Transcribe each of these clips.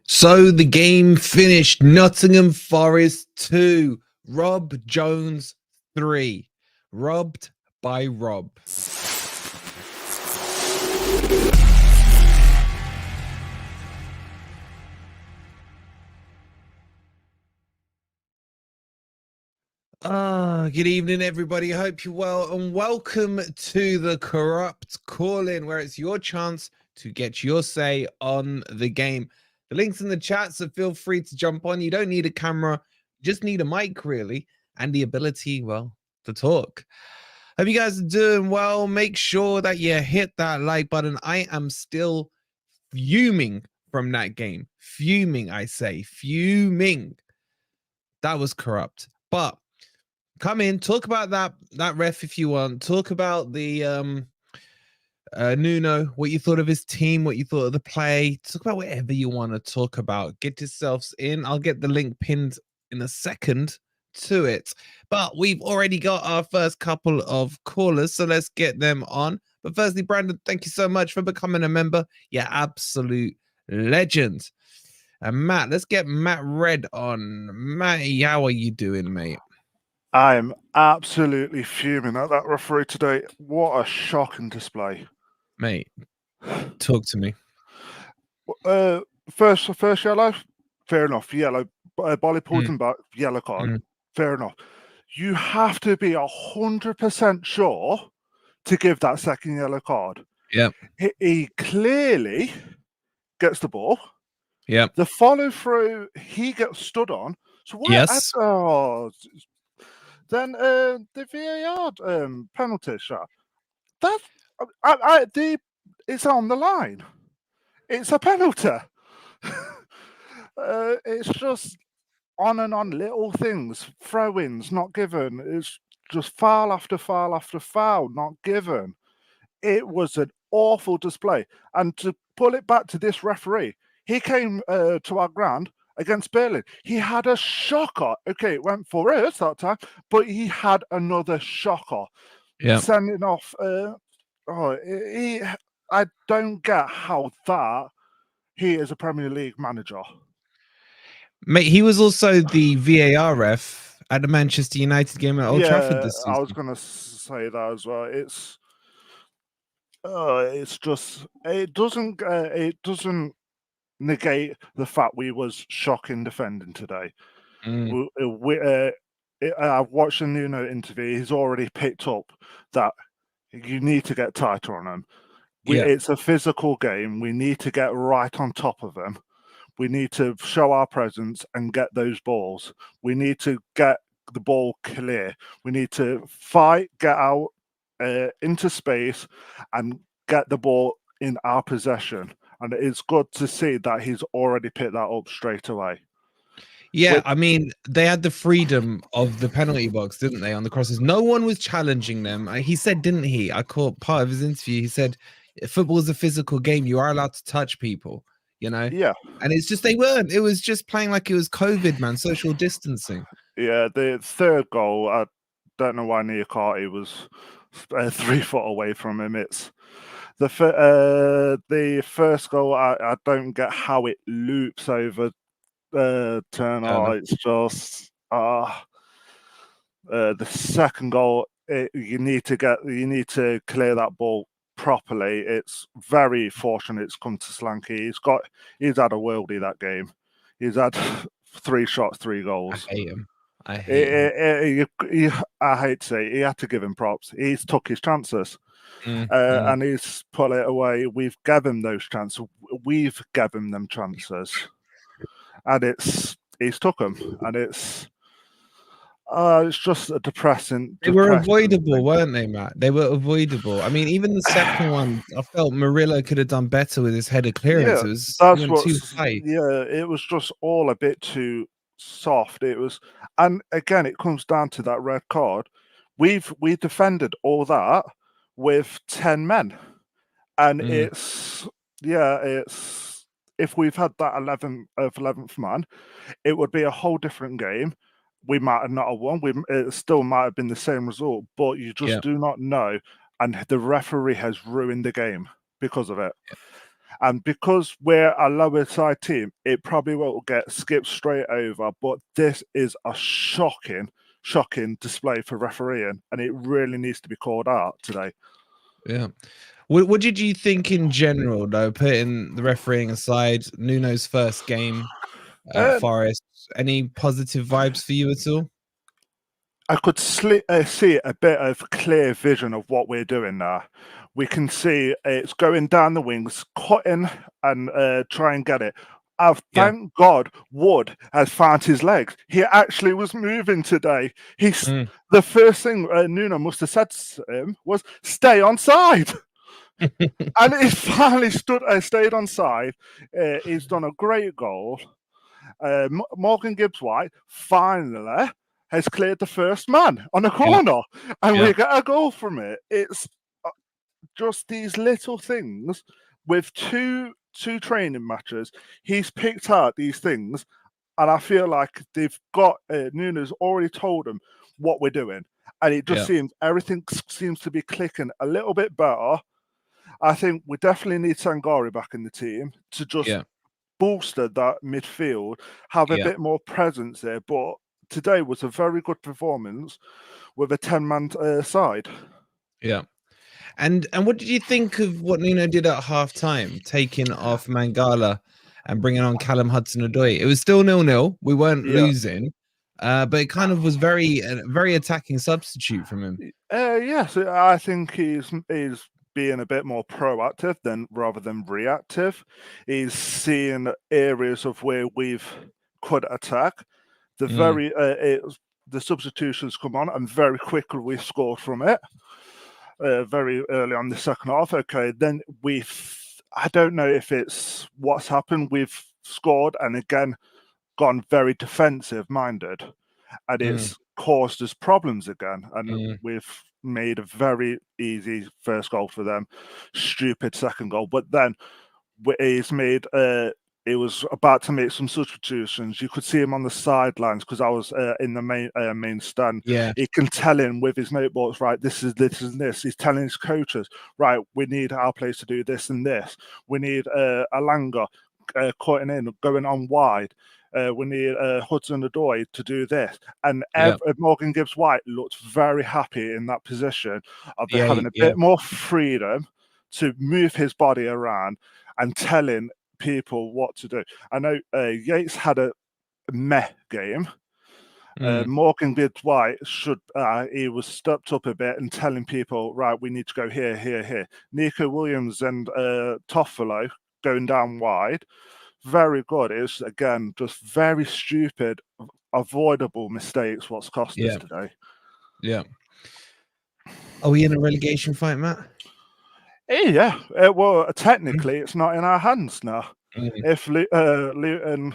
So the game finished. Nottingham Forest 2, Rob Jones 3. Robbed by Rob. Good evening, everybody. Hope you're well, and welcome to the Corrupt Call-In, where it's your chance to get your say on the game. The link's in the chat, so feel free to jump on. You don't need a camera, just need a mic, really, and the ability, well, to talk. Hope you guys are doing well. Make sure that you hit that like button. I am still fuming from that game. Fuming, I say. Fuming. That was corrupt. But come in, talk about that ref if you want. Talk about the Nuno, what you thought of his team, what you thought of the play. Talk about whatever you want to talk about. Get yourselves in. I'll get the link pinned in a second to it. But we've already got our first couple of callers, so let's get them on. But firstly, Brandon, thank you so much for becoming a member. You're absolute legend. And Matt, let's get Matt Red on. Matty, how are you doing, mate? I'm absolutely fuming at that referee today. What a shocking display. Mate, talk to me. First yellow, fair enough. Yellow, Bolly pulled him back, yellow card, fair enough. You have to be 100% sure to give that second yellow card. Yeah. He clearly gets the ball. Yeah. The follow through, he gets stood on. So what? Yes. Then the VAR penalty shot. It's on the line. It's a penalty. It's just on and on, little things, throw-ins not given. It's just foul after foul after foul not given. It was an awful display. And to pull it back to this referee, he came to our ground against Berlin. He had a shocker. Okay, it went for us that time, but he had another shocker. Yeah. Sending off. I don't get how that he is a Premier League manager. Mate, he was also the VAR ref at the Manchester United game at Old Trafford this season. I was going to say that as well. It's just it doesn't negate the fact we was shocking defending today. I've watched the Nuno interview. He's already picked up that you need to get tighter on them. It's a physical game. We need to get right on top of them. We need to show our presence and get those balls. We need to get the ball clear. We need to fight, get out into space and get the ball in our possession. And it's good to see that he's already picked that up straight away. Yeah, I mean, they had the freedom of the penalty box, didn't they, on the crosses? No one was challenging them. He said, didn't he? I caught part of his interview. He said, football is a physical game. You are allowed to touch people, you know? Yeah. And it's just, they weren't. It was just playing like it was COVID, man, social distancing. Yeah, the third goal, I don't know why Niakate was 3 foot away from him. It's the first goal, I don't get how it loops over Turner. It's just the second goal. You need to clear that ball properly. It's very fortunate it's come to Slanky. He's had a worldie that game. He's had 3 shots, 3 goals. I hate him. I hate him. I hate to say it, he had to give him props. He's took his chances. And he's put it away. We've given him those chances. We've given them chances, and he's took them, and it's just a depressing. They were avoidable, weren't they, Matt? They were avoidable. I mean, even the second one, I felt Murillo could have done better with his header clearance. Yeah, it was too high. Yeah, it was just all a bit too soft. It was, and again, it comes down to that red card. We defended all that with 10 men, and it's if we've had that 11th man, it would be a whole different game. We might have not have won. It still might have been the same result, but you just do not know. And the referee has ruined the game because of it. And because we're a lower side team, it probably won't get skipped straight over. But this is a shocking display for refereeing, and it really needs to be called out today. Yeah. What did you think in general, though, putting the refereeing aside, Nuno's first game at Forest? Any positive vibes for you at all? I could see a bit of clear vision of what we're doing now. We can see it's going down the wings, cutting and try and get it. Thank God Wood has found his legs. He actually was moving today. The first thing Nuno must have said to him was, "Stay on side." And he finally stayed on side. He's done a great goal. Morgan Gibbs-White finally has cleared the first man on a corner, and we get a goal from it. It's just these little things with two training matches. He's picked out these things, and I feel like they've got Nuno's already told them what we're doing, and it just seems everything seems to be clicking a little bit better. I think we definitely need Sangari back in the team to just bolster that midfield, have a bit more presence there. But today was a very good performance with a 10-man side. Yeah. And what did you think of what Nuno did at half-time, taking off Mangala and bringing on Callum Hudson-Odoi? It was still 0-0. We weren't losing, but it kind of was very attacking substitute from him. Yes, I think he's being a bit more proactive rather than reactive. He's seeing areas of where we've could attack. The substitutions come on, and very quickly we scored from it. Very early on the second half. Okay, then I don't know if it's what's happened. We've scored and again gone very defensive minded, and it's caused us problems again. And we've made a very easy first goal for them, stupid second goal. But then he's made he was about to make some substitutions. You could see him on the sidelines because I was in the main stand. Yeah, he can tell him with his notebooks, right, this is this. He's telling his coaches, right, we need our players to do this and this. We need Alanga cutting in, going on wide. We need Hudson-Odoi to do this. And Morgan Gibbs-White looked very happy in that position of having a bit more freedom to move his body around and telling people what to do. I know Yates had a meh game. Morgan Gibbs-White he was stepped up a bit and telling people, right, we need to go here, here, here. Nico Williams and Toffolo going down wide. Very good. It's again just very stupid, avoidable mistakes. What's cost us today? Yeah. Are we in a relegation fight, Matt? Yeah. Well, technically, it's not in our hands now. If Luton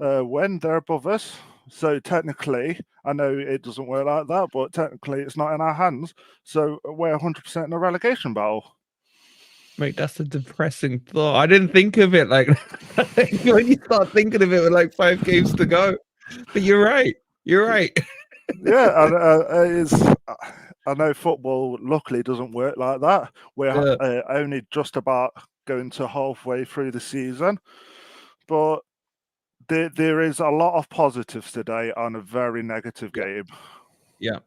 win, they're above us. So technically, I know it doesn't work like that, but technically, it's not in our hands. So we're 100% in a relegation battle. Mate, that's a depressing thought. I didn't think of it like when you start thinking of it with like 5 games to go. But you're right. You're right. Yeah, I know football luckily doesn't work like that. We're only just about going to halfway through the season, but there is a lot of positives today on a very negative game. Yeah,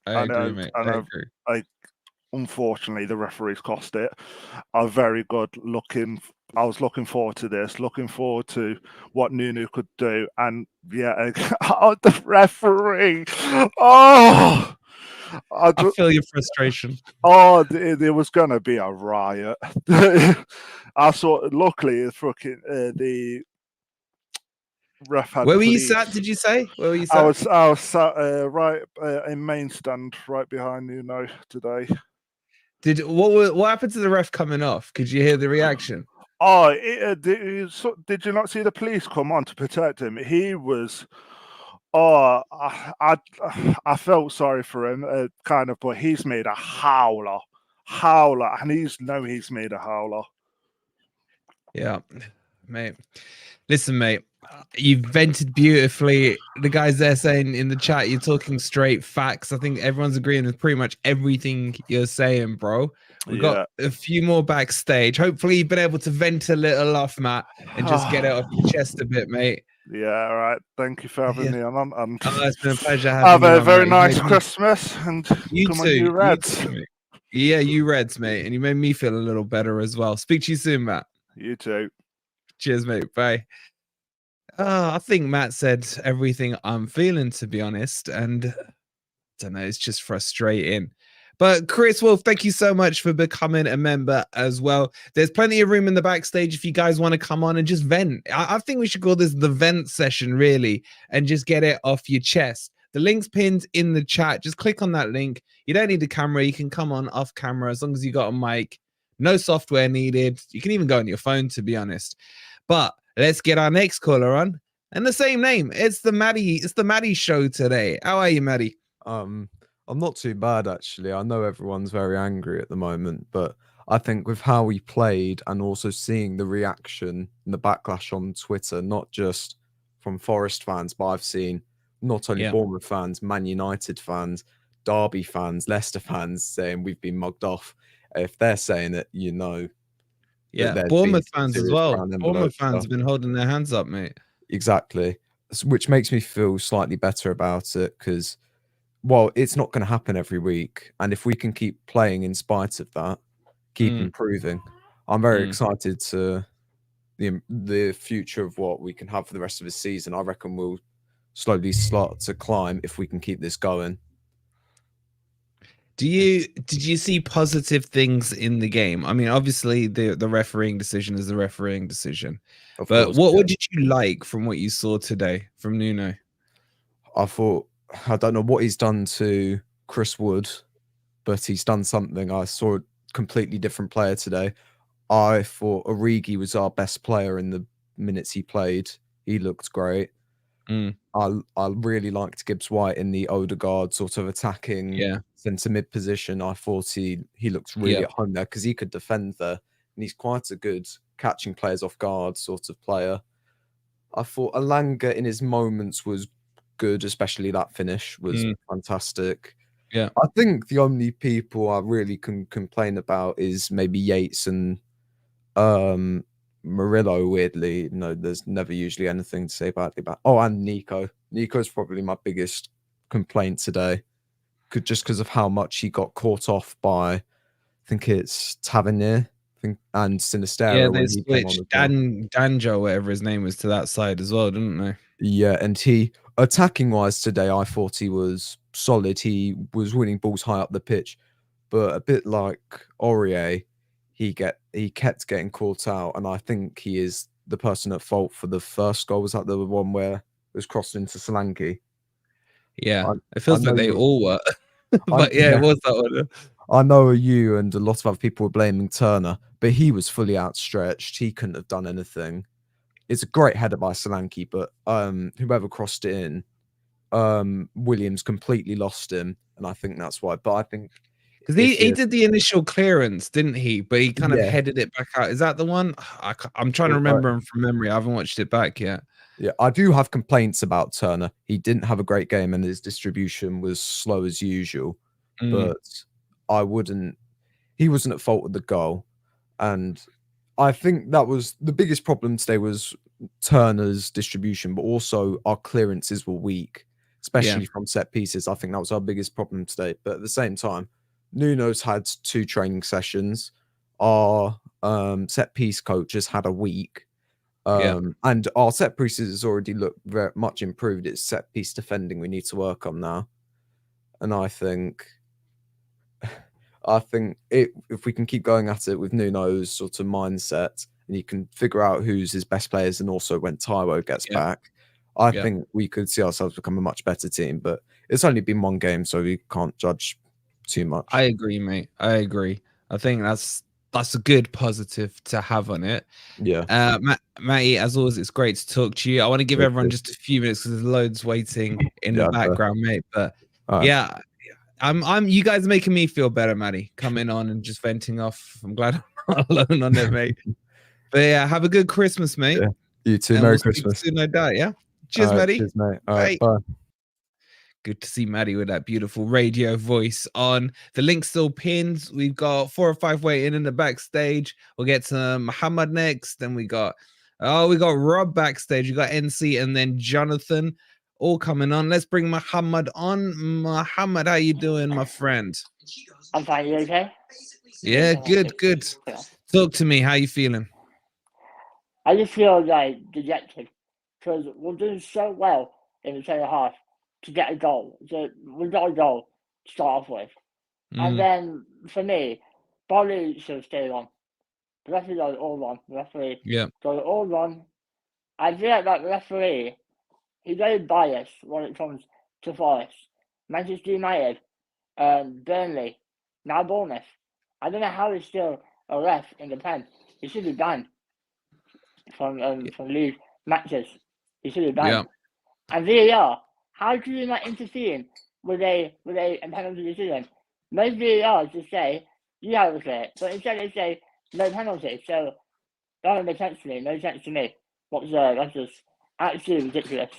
I agree, mate. I agree. Unfortunately, the referees cost it. Are very good looking. I was looking forward to this, looking forward to what Nuno could do. And the referee. Oh, I feel your frustration. Oh, there was going to be a riot. I saw, luckily, the ref had Where were you sat, did you say? Where were you sat? I was sat right in main stand, right behind Nuno today. What happened to the ref coming off? Could you hear the reaction? Oh, did you not see the police come on to protect him? He was. Oh, I felt sorry for him, kind of, but he's made a howler, and he's made a howler. Yeah, mate. Listen, mate. You've vented beautifully. The guys there saying in the chat, you're talking straight facts. I think everyone's agreeing with pretty much everything you're saying, bro. We've got a few more backstage. Hopefully, you've been able to vent a little off, Matt, and just get it off your chest a bit, mate. Yeah, all right. Thank you for having me on. And it's been a pleasure have having you a on, very mate. nice Christmas, and you come too. on, you Reds. You too, mate. Yeah, you Reds, mate. And you made me feel a little better as well. Speak to you soon, Matt. You too. Cheers, mate. Bye. I think Matt said everything I'm feeling, to be honest. And I don't know, it's just frustrating. But Chris Wolf, thank you so much for becoming a member as well. There's plenty of room in the backstage if you guys want to come on and just vent. I think we should call this the vent session, really, and just get it off your chest. The link's pinned in the chat. Just click on that link. You don't need a camera. You can come on off camera as long as you got a mic. No software needed. You can even go on your phone, to be honest. But let's get our next caller on. And the same name. It's the Maddie show today. How are you, Maddie? I'm not too bad, actually. I know everyone's very angry at the moment, but I think with how we played and also seeing the reaction and the backlash on Twitter, not just from Forest fans, but I've seen not only Bournemouth fans, Man United fans, Derby fans, Leicester fans saying we've been mugged off. If they're saying it, you know. Yeah, Bournemouth fans as well. Bournemouth fans have been holding their hands up, mate. Exactly. Which makes me feel slightly better about it because, well, it's not going to happen every week. And if we can keep playing in spite of that, keep improving, I'm very excited to the future of what we can have for the rest of the season. I reckon we'll slowly start to climb if we can keep this going. Did you see positive things in the game? I mean, obviously the refereeing decision is the refereeing decision. But what did you like from what you saw today from Nuno? I thought, I don't know what he's done to Chris Wood, but he's done something. I saw a completely different player today. I thought Origi was our best player in the minutes he played. He looked great. I really liked Gibbs White in the Odegaard sort of attacking centre mid position. I thought he looked really at home there because he could defend there, and he's quite a good catching players off guard sort of player. I thought Alanga in his moments was good, especially that finish was fantastic. Yeah, I think the only people I really can complain about is maybe Yates and Murillo. Weirdly, no, there's never usually anything to say badly about. Oh, and Nico. Nico's probably my biggest complaint today, just because of how much he got caught off by, I think it's Tavernier, and Sinistera. Yeah, they switched Danjo, whatever his name was, to that side as well, didn't they? Yeah, and he, attacking wise today, I thought he was solid. He was winning balls high up the pitch, but a bit like Aurier, he kept getting caught out, and I think he is the person at fault for the first goal. Was that the one where it was crossed into Solanke? Yeah, it feels like they all were. But it was that one. I know you and a lot of other people were blaming Turner, but he was fully outstretched. He couldn't have done anything. It's a great header by Solanke, but whoever crossed it in, Williams completely lost him, and I think that's why. But I think because he did the initial clearance, didn't he? But he kind of headed it back out. Is that the one? I'm trying to remember him from memory. I haven't watched it back yet. Yeah, I do have complaints about Turner. He didn't have a great game, and his distribution was slow as usual. But he wasn't at fault with the goal, and I think that was the biggest problem today was Turner's distribution, but also our clearances were weak, especially from set pieces. I think that was our biggest problem today. But at the same time, Nuno's had 2 training sessions. Our set piece coach has had a week. And our set pieces already look very much improved. It's set piece defending we need to work on now. And I think if we can keep going at it with Nuno's sort of mindset, and you can figure out who's his best players, and also when Taiwo gets back, I think we could see ourselves become a much better team. But it's only been 1 game, so we can't judge too much. I agree, mate. I agree. I think that's a good positive to have on it. Yeah. Matty, as always, it's great to talk to you. I want to give everyone just a few minutes because there's loads waiting in the background, mate. But you guys are making me feel better, Matty, coming on and just venting off. I'm glad I'm not alone on it, mate. But yeah, have a good Christmas, mate. You too. And Merry we'll speak Christmas. soon, no doubt. Yeah. Cheers, All right, Maddie. cheers, mate. All Bye. right, bye. Good to see Maddie with that beautiful radio voice on. The link's still pinned. We've got 4 or 5 waiting in the backstage. We'll get to Muhammad next. Then we got Rob backstage. We got NC and then Jonathan all coming on. Let's bring Muhammad on. Muhammad, how you doing, my friend? I'm fine. You okay? Yeah, good. Yeah. Talk to me. How you feeling? I just feel like dejected because we're doing so well in the second half to get a goal. So we got a goal to start off with. And then for me, Bolly should have stayed on. The referee got it all wrong. The referee got it all wrong. I feel like that referee, he's very biased when it comes to Forest. Manchester United, Burnley, now Bournemouth. I don't know how he's still a ref in the Prem. He should be banned from league matches. He should be banned. Yeah. And VAR, how can you not intervene with a penalty decision? Most VAR just say you have to it, but instead they say no penalty. So that doesn't make sense to me. No sense to me. That's just absolutely ridiculous.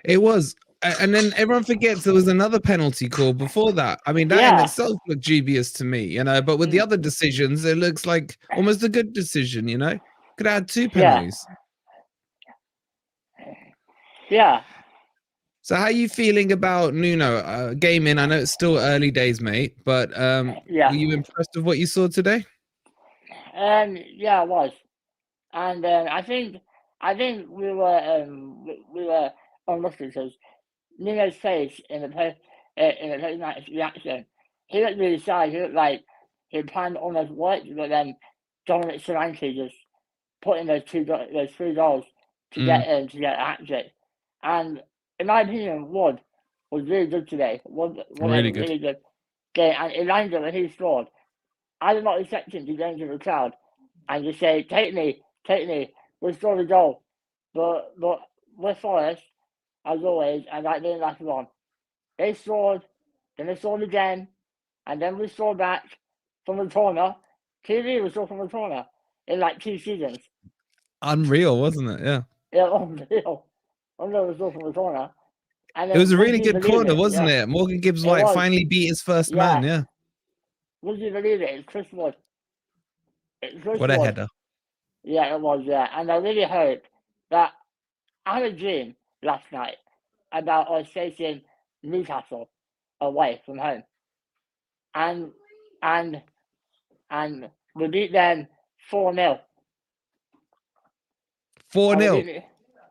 It was. And then everyone forgets there was another penalty call before that. I mean, that in itself looked dubious to me, you know, but with the other decisions, it looks like almost a good decision, you know? Could have had 2 penalties. Yeah. So how are you feeling about Nuno gaming? I know it's still early days, mate, but were you impressed with what you saw today? Yeah, I was. And I think we were unlucky because Nuno's face in the post-match reaction, he looked really shy. He looked like he planned almost worked, but then Dominic Solanke just put in those 3 goals to get a hat trick. And in my opinion, Wood was really good today. Wood really good game. And Elanga, when he scored, I did not expect him to go into the crowd and just say, take me, we scored a goal. But with Forest, as always, and that didn't last long. They scored, then they scored again, and then we scored back from the corner. TV was scored from the corner in like 2 seasons. Unreal, wasn't it? Yeah. Yeah, unreal. Unreal was scored from the corner. And it was a really good corner, wasn't it? Morgan Gibbs White finally beat his first man, yeah. Would you believe it? It's Chris Wood. What a header. Yeah, it was, yeah. And I really hope that I had a dream last night about us facing Newcastle away from home. And we beat them 4-0. 4-0?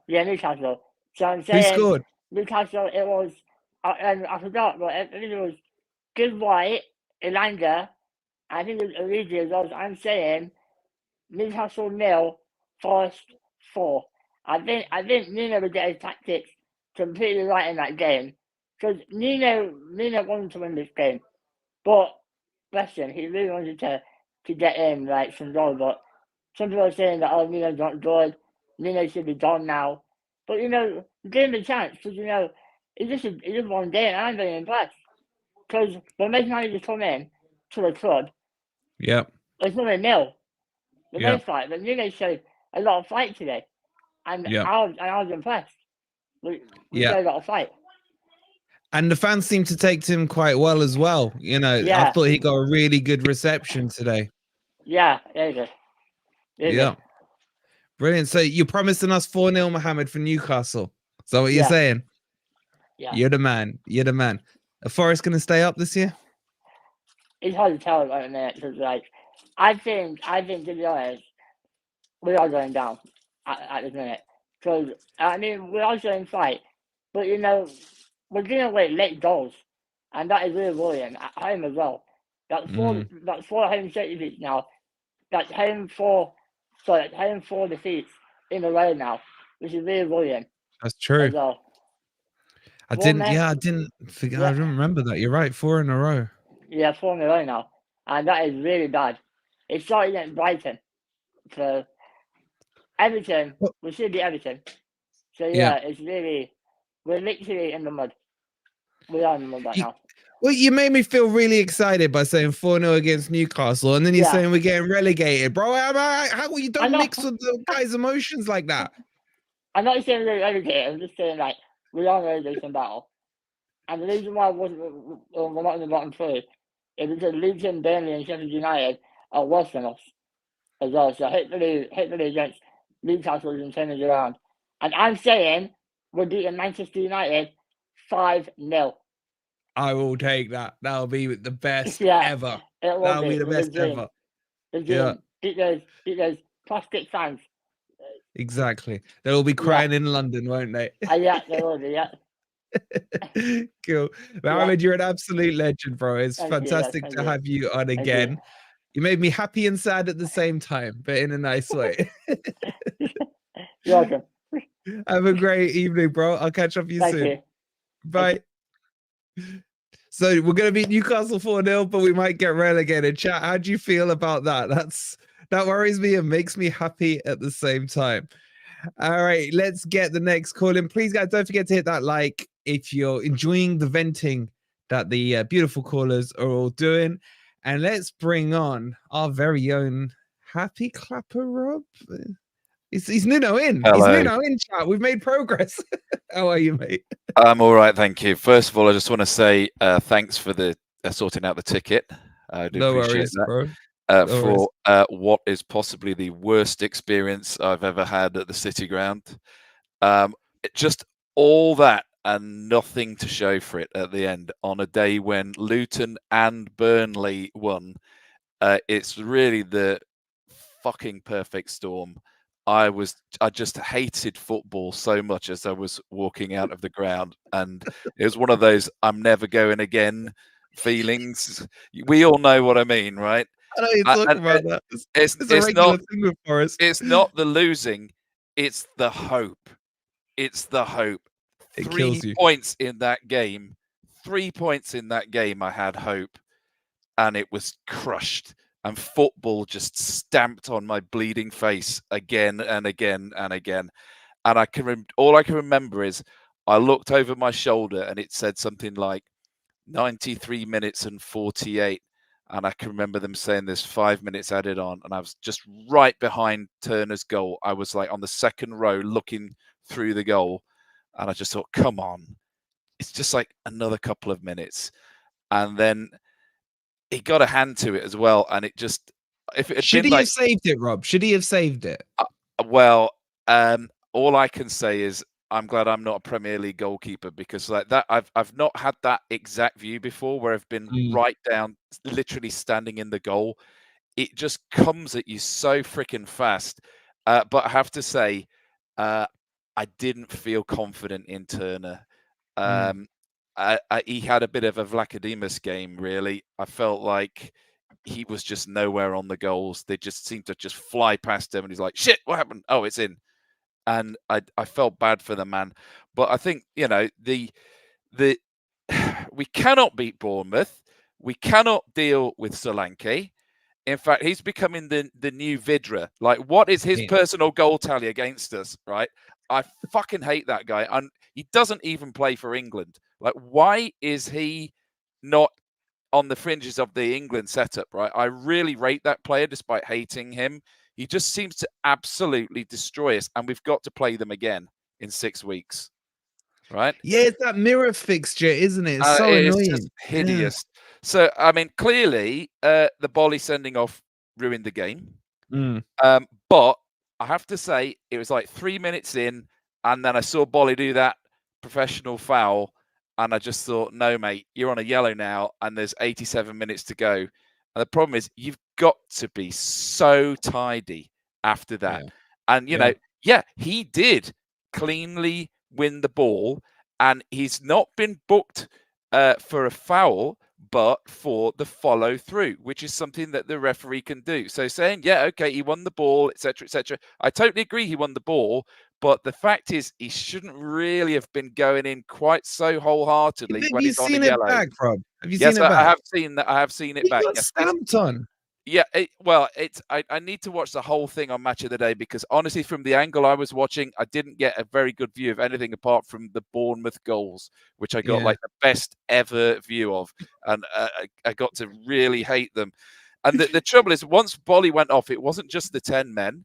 Yeah, Newcastle. So I'm saying who scored? Newcastle, it was, I forgot, but I think it was Good White, Elanga, I think it was Origi as well. I'm saying Newcastle 0, Forest 4. I think Nuno would get his tactics completely right in that game. Because Nuno wanted to win this game. But bless him, he really wanted to get in like some goal. But some people are saying that Nuno's not good. Nuno should be gone now. But give him a chance because it's just one game and I'm very impressed. Because when most managers come in to the club, it's not a nil. The most fight, but Nuno showed a lot of fight today, and I was impressed. We showed a lot of fight. And the fans seem to take to him quite well as well. I thought he got a really good reception today. Yeah, there you go. Brilliant. So you're promising us 4-0, Mohammed, for Newcastle. Is that what you're saying? Yeah. You're the man. Are Forest going to stay up this year? It's hard to tell right now because, I think to be honest, we are going down at this minute. Because we are showing fight, but we're giving away late goals, and that is really worrying at home as well. That's 4 home defeats now. That's home 4 defeats in a row now, which is really worrying. That's true. As well. I didn't forget. I didn't remember that. You're right. 4 in a row. Yeah, 4 in a row now, and that is really bad. It started against Brighton, so Everton. We should be Everton. So it's really, we're literally in the mud. We are in the mud right now. Well, you made me feel really excited by saying 4-0 against Newcastle, and then you're saying we're getting relegated, bro. How you don't mix with the guys' emotions like that? I'm not saying we're relegated. I'm just saying like we are in a relegation battle, and the reason why we're not in the bottom three is because Leeds and Burnley and Sheffield United are worse than us as well. So hopefully against Newcastle and turn it around. And I'm saying we're beating Manchester United 5-0. I will take that. That'll be the best ever. That'll be the best ever. Beat those plastic fans. Exactly. They'll be crying in London, won't they? Yeah, they will be, Cool. Mohammed, you're an absolute legend, bro. It's fantastic to have you on again. You made me happy and sad at the same time, but in a nice way. You're welcome. Have a great evening, bro. I'll catch up with you soon. You. Bye. So we're going to beat Newcastle 4-0, but we might get relegated. Chat, how do you feel about that? That worries me and makes me happy at the same time. All right, let's get the next call in. Please, guys, don't forget to hit that like if you're enjoying the venting that the beautiful callers are all doing. And let's bring on our very own Happy Clapper Rob. He's Nuno in. Hello. He's Nuno in, chat. We've made progress. How are you, mate? I'm all right, thank you. First of all, I just want to say thanks for the sorting out the ticket. I do appreciate that. For what is possibly the worst experience I've ever had at the City Ground. Just all that and nothing to show for it at the end on a day when Luton and Burnley won. It's really the fucking perfect storm. I just hated football so much as I was walking out of the ground, and it was one of those I'm never going again feelings. We all know what I mean, right? I know you're talking about that. It's a regular thing with Forest. It's not the losing, it's the hope. It's the hope. It kills you. 3 points in that game. 3 points in that game. I had hope, and it was crushed. And football just stamped on my bleeding face again and again and again. And all I can remember is I looked over my shoulder and it said something like 93 minutes and 48. And I can remember them saying there's 5 minutes added on. And I was just right behind Turner's goal. I was like on the second row looking through the goal. And I just thought, come on. It's just like another couple of minutes. And then he got a hand to it as well, and it just should he have saved it, Rob? Should he have saved it? Well, all I can say is I'm glad I'm not a Premier League goalkeeper, because like that I've not had that exact view before where I've been right down, literally standing in the goal. It just comes at you so freaking fast. But I have to say, I didn't feel confident in Turner. He had a bit of a Vlachodimos game, really. I felt like he was just nowhere on the goals. They just seemed to just fly past him, and he's like, shit, what happened? Oh, it's in. And I felt bad for the man. But I think, we cannot beat Bournemouth. We cannot deal with Solanke. In fact, he's becoming the new Vidra. Like, what is his personal goal tally against us, right? I fucking hate that guy. And he doesn't even play for England. Like, why is he not on the fringes of the England setup, right? I really rate that player despite hating him. He just seems to absolutely destroy us, and we've got to play them again in 6 weeks, right? Yeah, it's that mirror fixture, isn't it? It's so annoying. It's just hideous. Yeah. So, I mean, clearly, the Bolly sending off ruined the game. But I have to say, it was like 3 minutes in, and then I saw Bolly do that professional foul, and I just thought, no, mate, you're on a yellow now, and there's 87 minutes to go. And the problem is, you've got to be so tidy after that. Yeah. And, he did cleanly win the ball, and he's not been booked for a foul, but for the follow through, which is something that the referee can do. So saying, okay, he won the ball, etc., etc. I totally agree he won the ball, but the fact is he shouldn't really have been going in quite so wholeheartedly when he's on a yellow. Have you seen it back, Rob? Have you seen it back? I have seen that. I have seen it back. Got stamped on. Yeah, I need to watch the whole thing on Match of the Day because honestly, from the angle I was watching, I didn't get a very good view of anything apart from the Bournemouth goals, which I got like the best ever view of, and I got to really hate them. And the trouble is, once Bolly went off, it wasn't just the 10 men;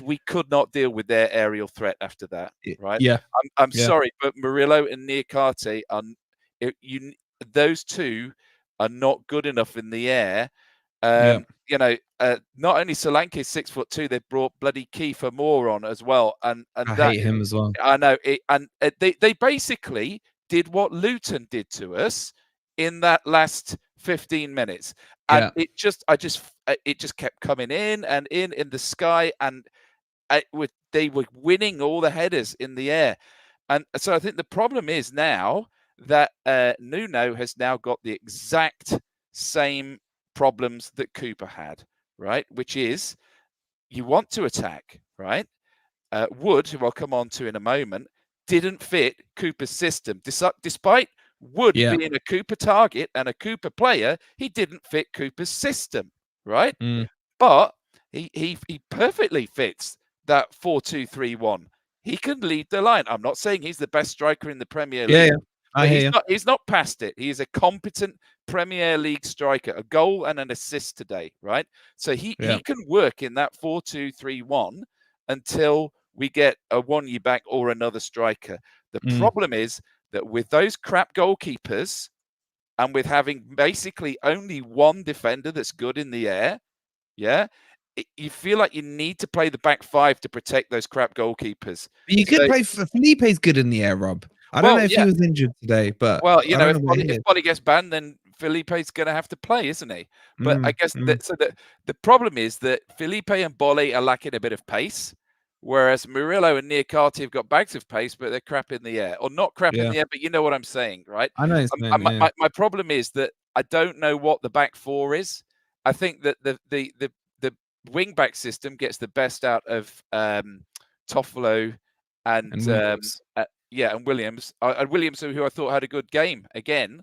we could not deal with their aerial threat after that. Right? Yeah, I'm sorry, but Murillo and Niakate those two are not good enough in the air. You know, not only Solanke is 6'2", they've brought bloody Kiefer Moore on as well, and I that, hate him as well. I know it, and they basically did what Luton did to us in that last 15 minutes, and it just kept coming in and in the sky, and they were winning all the headers in the air, and so I think the problem is now that Nuno has now got the exact same problems that Cooper had, right? Which is you want to attack, right? Wood, who I'll come on to in a moment, didn't fit Cooper's system. Despite Wood being a Cooper target and a Cooper player, he didn't fit Cooper's system, right? But he perfectly fits that 4-2-3-1. He can lead the line. I'm not saying he's the best striker in the Premier League. But he's not past it. He is a competent Premier League striker, a goal and an assist today, right? So he can work in that 4-2-3-1 until we get a Wonyi-back or another striker. The problem is that with those crap goalkeepers and with having basically only one defender that's good in the air, you feel like you need to play the back five to protect those crap goalkeepers. You could play for Felipe's good in the air, Rob. I don't know if he was injured today, but you know, if Bolly gets banned, then Felipe's going to have to play, isn't he? But I guess the problem is that Felipe and Bolly are lacking a bit of pace, whereas Murillo and Niakate have got bags of pace, but they're crap in the air, or not crap in the air. But you know what I'm saying, right? I know. My problem is that I don't know what the back four is. I think that the wing back system gets the best out of Toffolo and Williams. And Williams, who I thought had a good game again.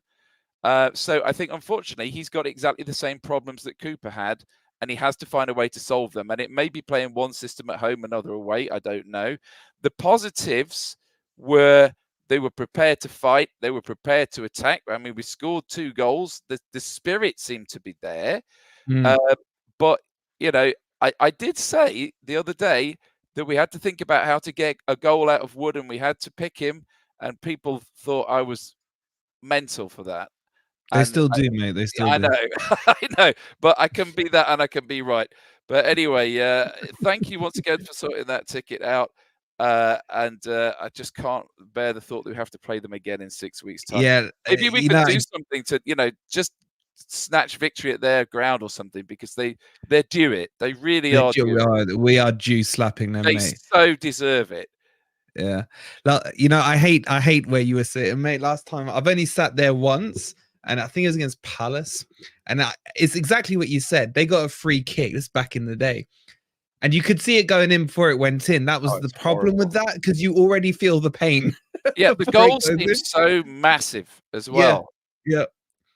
So I think, unfortunately, he's got exactly the same problems that Cooper had, and he has to find a way to solve them. And it may be playing one system at home, another away. I don't know. The positives were they were prepared to fight. They were prepared to attack. I mean, we scored 2 goals. The spirit seemed to be there. But, you know, I did say the other day that we had to think about how to get a goal out of Wood, and we had to pick him, and people thought I was mental for that. They still do, mate. They still do. I know. I know. But I can be that and I can be right. But anyway, thank you once again for sorting that ticket out. And I just can't bear the thought that we have to play them again in 6 weeks' time. Yeah. Maybe we could do something to, you know, just snatch victory at their ground or something, because they're due it. They really are. We are due slapping them, they mate. So deserve it. Yeah. You know, I hate where you were sitting, mate. Last time I've only sat there once, and I think it was against Palace, and it's exactly what you said. They got a free kick. This back in the day, and you could see it going in before it went in. That was the problem with that, because you already feel the pain. Yeah, the goal seems so massive as well. Yeah.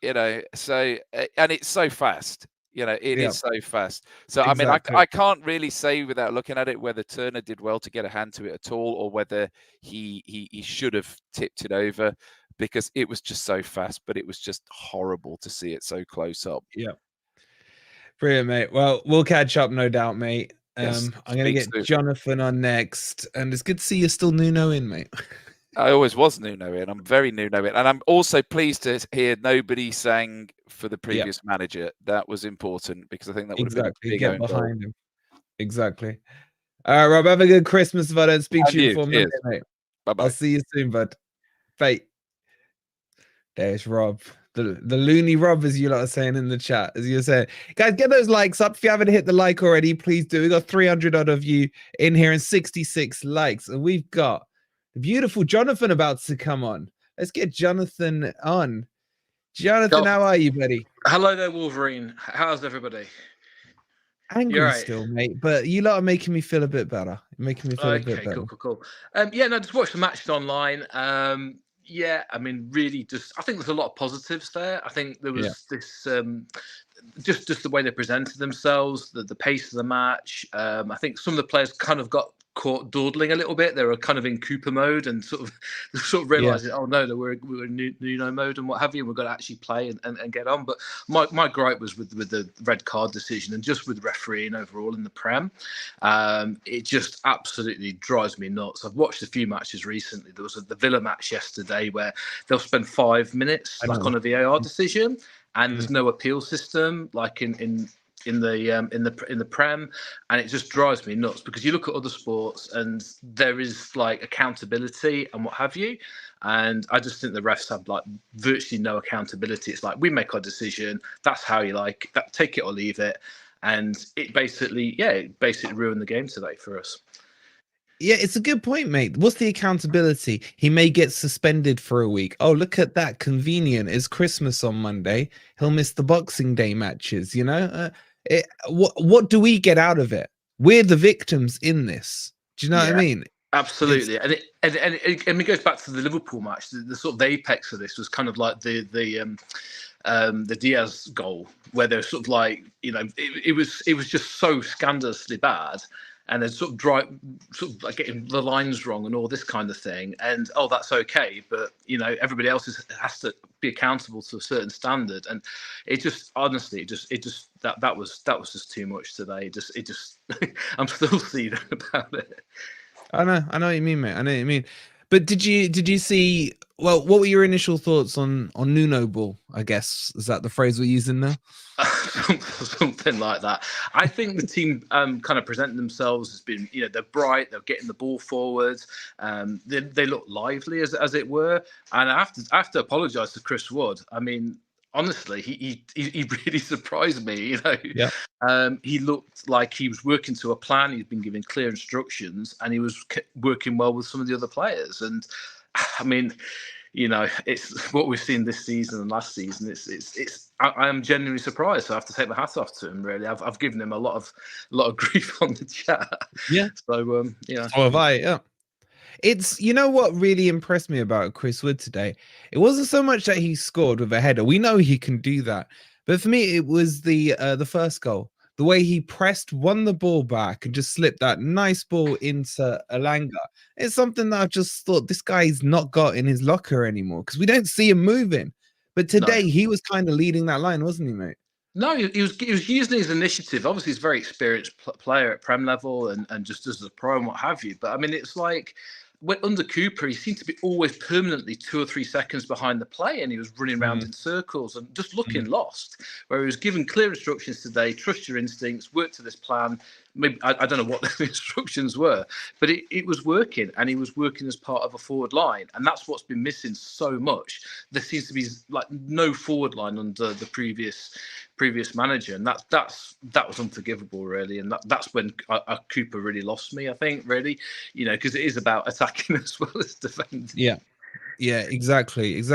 You know, so and it's so fast. You know, it is so fast. So exactly. I mean, I can't really say without looking at it whether Turner did well to get a hand to it at all, or whether he should have tipped it over, because it was just so fast. But it was just horrible to see it so close up. Yeah, brilliant, mate. Well, we'll catch up, no doubt, mate. Yes, I'm gonna get Jonathan on next, and it's good to see you're still Nuno in, mate. I always was Nuno in. I'm very Nuno in. And I'm also pleased to hear nobody sang for the previous manager. That was important, because I think that would have been a big get behind him. Exactly. All right, Rob, have a good Christmas if I don't speak to you before Monday, mate. Bye-bye. I'll see you soon, bud. Bye. There's Rob. The loony Rob, as you lot are saying in the chat, as you're saying. Guys, get those likes up. If you haven't hit the like already, please do. We got 300 odd of you in here and 66 likes. And we've got the beautiful Jonathan about to come on. Let's get Jonathan on. Jonathan, how are you, buddy? Hello there, Wolverine. How's everybody? Angry still, mate, but you lot are making me feel a bit better. You're making me feel a bit better. Cool. Yeah, no, just watch the matches online. Yeah, I mean, really, I think there's a lot of positives there. I think there was this, just the way they presented themselves, the pace of the match. I think some of the players kind of got caught dawdling a little bit. They were kind of in Cooper mode and sort of realizing, oh no, we're in Nuno mode and what have you. And we've got to actually play and get on. But my gripe was with the red card decision and just with refereeing overall in the Prem. It just absolutely drives me nuts. I've watched a few matches recently. There was the Villa match yesterday where they'll spend 5 minutes on a VAR decision, and there's no appeal system like in the Prem, and it just drives me nuts because you look at other sports and there is like accountability and what have you, and I just think the refs have like virtually no accountability. It's like we make our decision, that's how you like that, take it or leave it, and it basically ruined the game today for us. Yeah, it's a good point, mate. What's the accountability? He may get suspended for a week. Oh, look at that. Convenient. It's Christmas on Monday. He'll miss the Boxing Day matches, you know? What do we get out of it? We're the victims in this. Do you know what I mean? Absolutely. And it goes back to the Liverpool match. The sort of the apex of this was kind of like the Diaz goal, where they're sort of like, you know, it was just so scandalously bad. And then sort of like getting the lines wrong and all this kind of thing. And that's okay, but you know, everybody else has to be accountable to a certain standard. And it just honestly, that was just too much today. It just I'm still seething about it. I know what you mean, mate. I know what you mean. But did you see? Well, what were your initial thoughts on Nuno ball? I guess is that the phrase we're using now? Something like that. I think the team kind of present themselves as being, you know, they're bright, they're getting the ball forward, they look lively as it were. And I have to apologise to Chris Wood. I mean, honestly, he really surprised me. You know, he looked like he was working to a plan. He'd been given clear instructions, and he was working well with some of the other players. And I mean, you know, it's what we've seen this season and last season. I am genuinely surprised. So I have to take my hat off to him. Really, I've given him a lot of grief on the chat. Yeah. So yeah. So have I. Yeah. It's, you know what really impressed me about Chris Wood today? It wasn't so much that he scored with a header. We know he can do that. But for me, it was the first goal. The way he pressed, won the ball back, and just slipped that nice ball into Alanga. It's something that I've just thought this guy's not got in his locker anymore because we don't see him moving. But today he was kind of leading that line, wasn't he, mate? No, he was using his initiative. Obviously, he's a very experienced player at Prem level and just as a pro and what have you. But I mean, it's like under Cooper, he seemed to be always permanently 2 or 3 seconds behind the play, and he was running around in circles and just looking lost. Where he was given clear instructions today: trust your instincts, work to this plan. Maybe I don't know what the instructions were, but it was working, and he was working as part of a forward line, and that's what's been missing so much. There seems to be like no forward line under the previous manager, and that was unforgivable, really. And that's when Cooper really lost me, I think, really, you know, because it is about attacking as well as defending. Yeah, exactly. We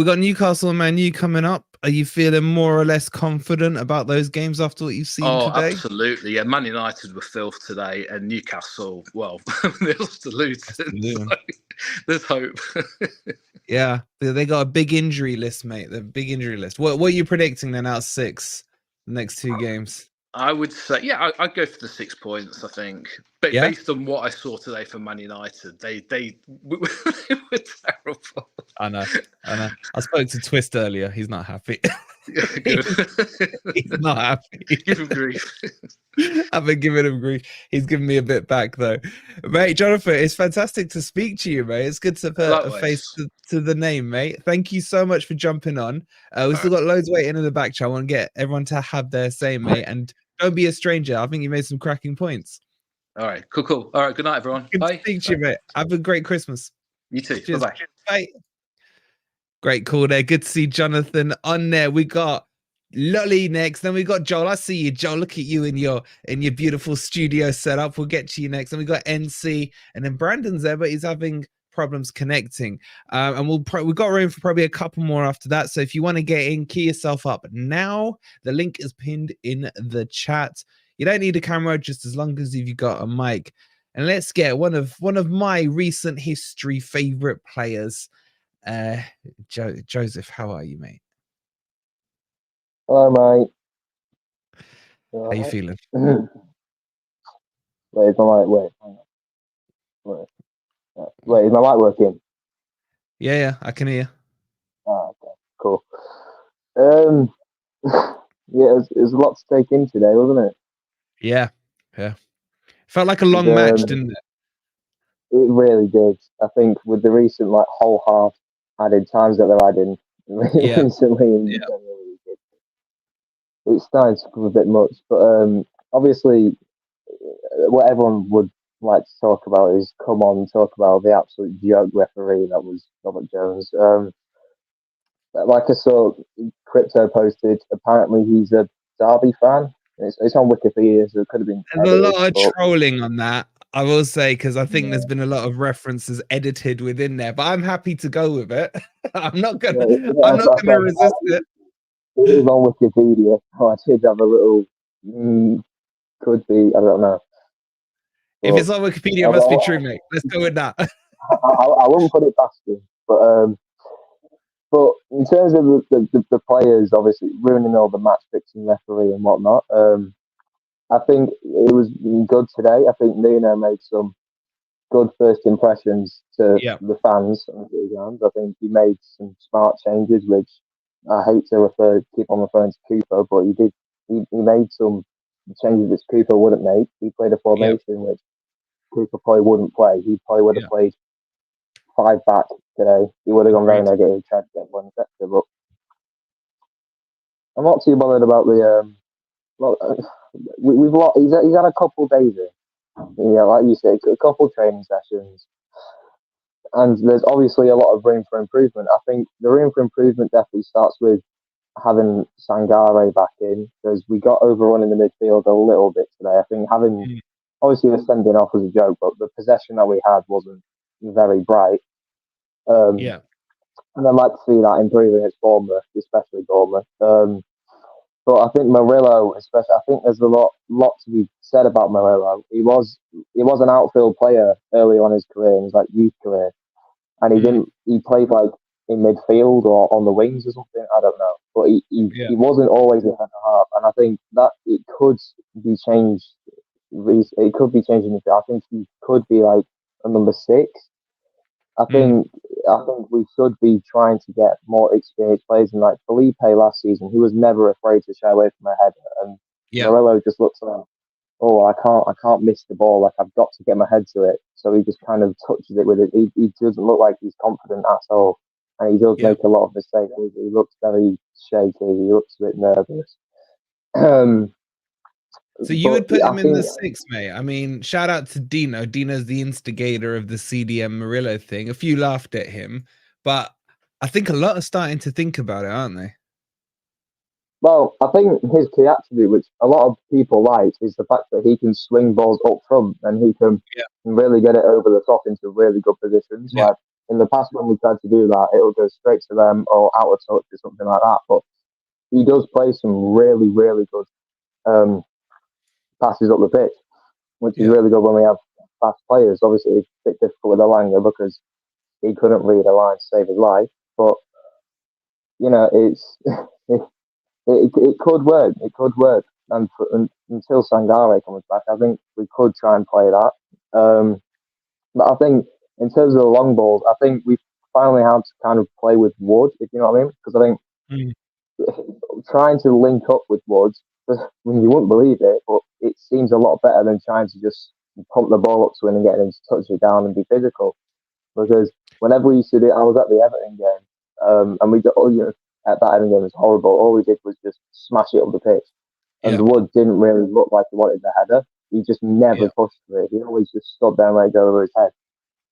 got Newcastle and Man U coming up. Are you feeling more or less confident about those games after what you've seen today? Absolutely. Yeah, Man United were filth today, and Newcastle, well, they lost to Luton. So there's hope. Yeah, they got a big injury list, mate. The big injury list. What are you predicting then out of 6 the next 2 games? I would say, I'd go for the 6 points, I think. But based on what I saw today from Man United, they were terrible. I know. I spoke to Twist earlier. He's not happy. He's not happy. Give him grief. I've been giving him grief. He's giving me a bit back, though. Mate, Jonathan, it's fantastic to speak to you, mate. It's good to put a face to the name, mate. Thank you so much for jumping on. We've still got loads waiting in the back chat. I want to get everyone to have their say, mate. And don't be a stranger. I think you made some cracking points. All right, cool. All right, good night, everyone. Good Bye. to speak to you, mate. Have a great Christmas. You too. Cheers. Bye-bye. Bye. Great call there. Good to see Jonathan on there. We got Lolly next. Then we got Joel. I see you, Joel. Look at you in your beautiful studio setup. We'll get to you next. And we got NC, and then Brandon's there, but he's having problems connecting. And we've got room for probably a couple more after that. So if you want to get in, key yourself up now. The link is pinned in the chat. You don't need a camera, just as long as you've got a mic. and let's get one of my recent history favorite players. Joseph, how are you, mate? Hello, mate. How you feeling? Wait, is my mic? Wait, hang on. Wait, is my mic working? Yeah, I can hear. Ah, okay, cool. Yeah, it was a lot to take in today, wasn't it? Yeah. Felt like a long match, didn't it? It really did. I think with the recent whole half added times that they're adding recently in the Premier League, it's starting to become a bit much. But obviously, what everyone would like to talk about is talk about the absolute joke referee that was Robert Jones. Like I saw, Crypto posted. Apparently, he's a Derby fan. It's on Wikipedia, so it could have been. There's a lot of trolling on that, I will say, because I think there's been a lot of references edited within there. But I'm happy to go with it. I'm not gonna resist it. It is on Wikipedia. I did have a little. Could be. I don't know. If it's on Wikipedia, it must be true, mate. Let's go with that. I wouldn't put it past him, but in terms of the players, obviously ruining all the match fixing referee and whatnot, I think it was good today. I think Nuno made some good first impressions to the fans on the ground. I think he made some smart changes, which I hate to keep on referring to Cooper, but he did. He made some changes which Cooper wouldn't make. He played a formation which Cooper probably wouldn't play. He probably would have played 5 back today. He would have gone very negative, tried to get one sector, but I'm not too bothered about the. We've lost. He's had a couple of days in. Yeah, like you said, a couple of training sessions, and there's obviously a lot of room for improvement. I think the room for improvement definitely starts with having Sangare back in, because we got overrun in the midfield a little bit today. I think having obviously the sending off was a joke, but the possession that we had wasn't very bright. And I'd like to see that improving at Bournemouth, especially Bournemouth. But I think Murillo, especially, I think there's a lot to be said about Murillo. He was an outfield player early on in his career, in his youth career, and he played in midfield or on the wings or something. I don't know, but he wasn't always a centre half, and I think that it could be changed. It could be changing. I think he could be a number 6. I think we should be trying to get more experienced players. And Felipe last season, he was never afraid to shy away from a header. And Murillo just looks like, I can't miss the ball. I've got to get my head to it. So he just kind of touches it with it. He doesn't look like he's confident at all, and he does make a lot of mistakes. He looks very shaky. He looks a bit nervous. So you would put him in the 6, mate. I mean, shout out to Dino. Dino's the instigator of the CDM Murillo thing. A few laughed at him, but I think a lot are starting to think about it, aren't they? Well, I think his key attribute, which a lot of people like, is the fact that he can swing balls up front and he can really get it over the top into really good positions. Like in the past, when we tried to do that, it'll go straight to them or out of touch or something like that. But he does play some really, really good passes up the pitch, which is really good when we have fast players. Obviously, it's a bit difficult with Elanga because he couldn't read a line to save his life. But it could work. It could work. And until Sangare comes back, I think we could try and play that. But I think in terms of the long balls, I think we finally had to kind of play with Wood, if you know what I mean. Because I think trying to link up with Wood, you wouldn't believe it, but it seems a lot better than trying to just pump the ball up to him and get him to touch it down and be physical. Because whenever we used to do it, I was at the Everton game, and we got at that Everton game was horrible. All we did was just smash it up the pitch, and Wood didn't really look like he wanted the header. He just never pushed for it. He always just stood there and let it go over his head.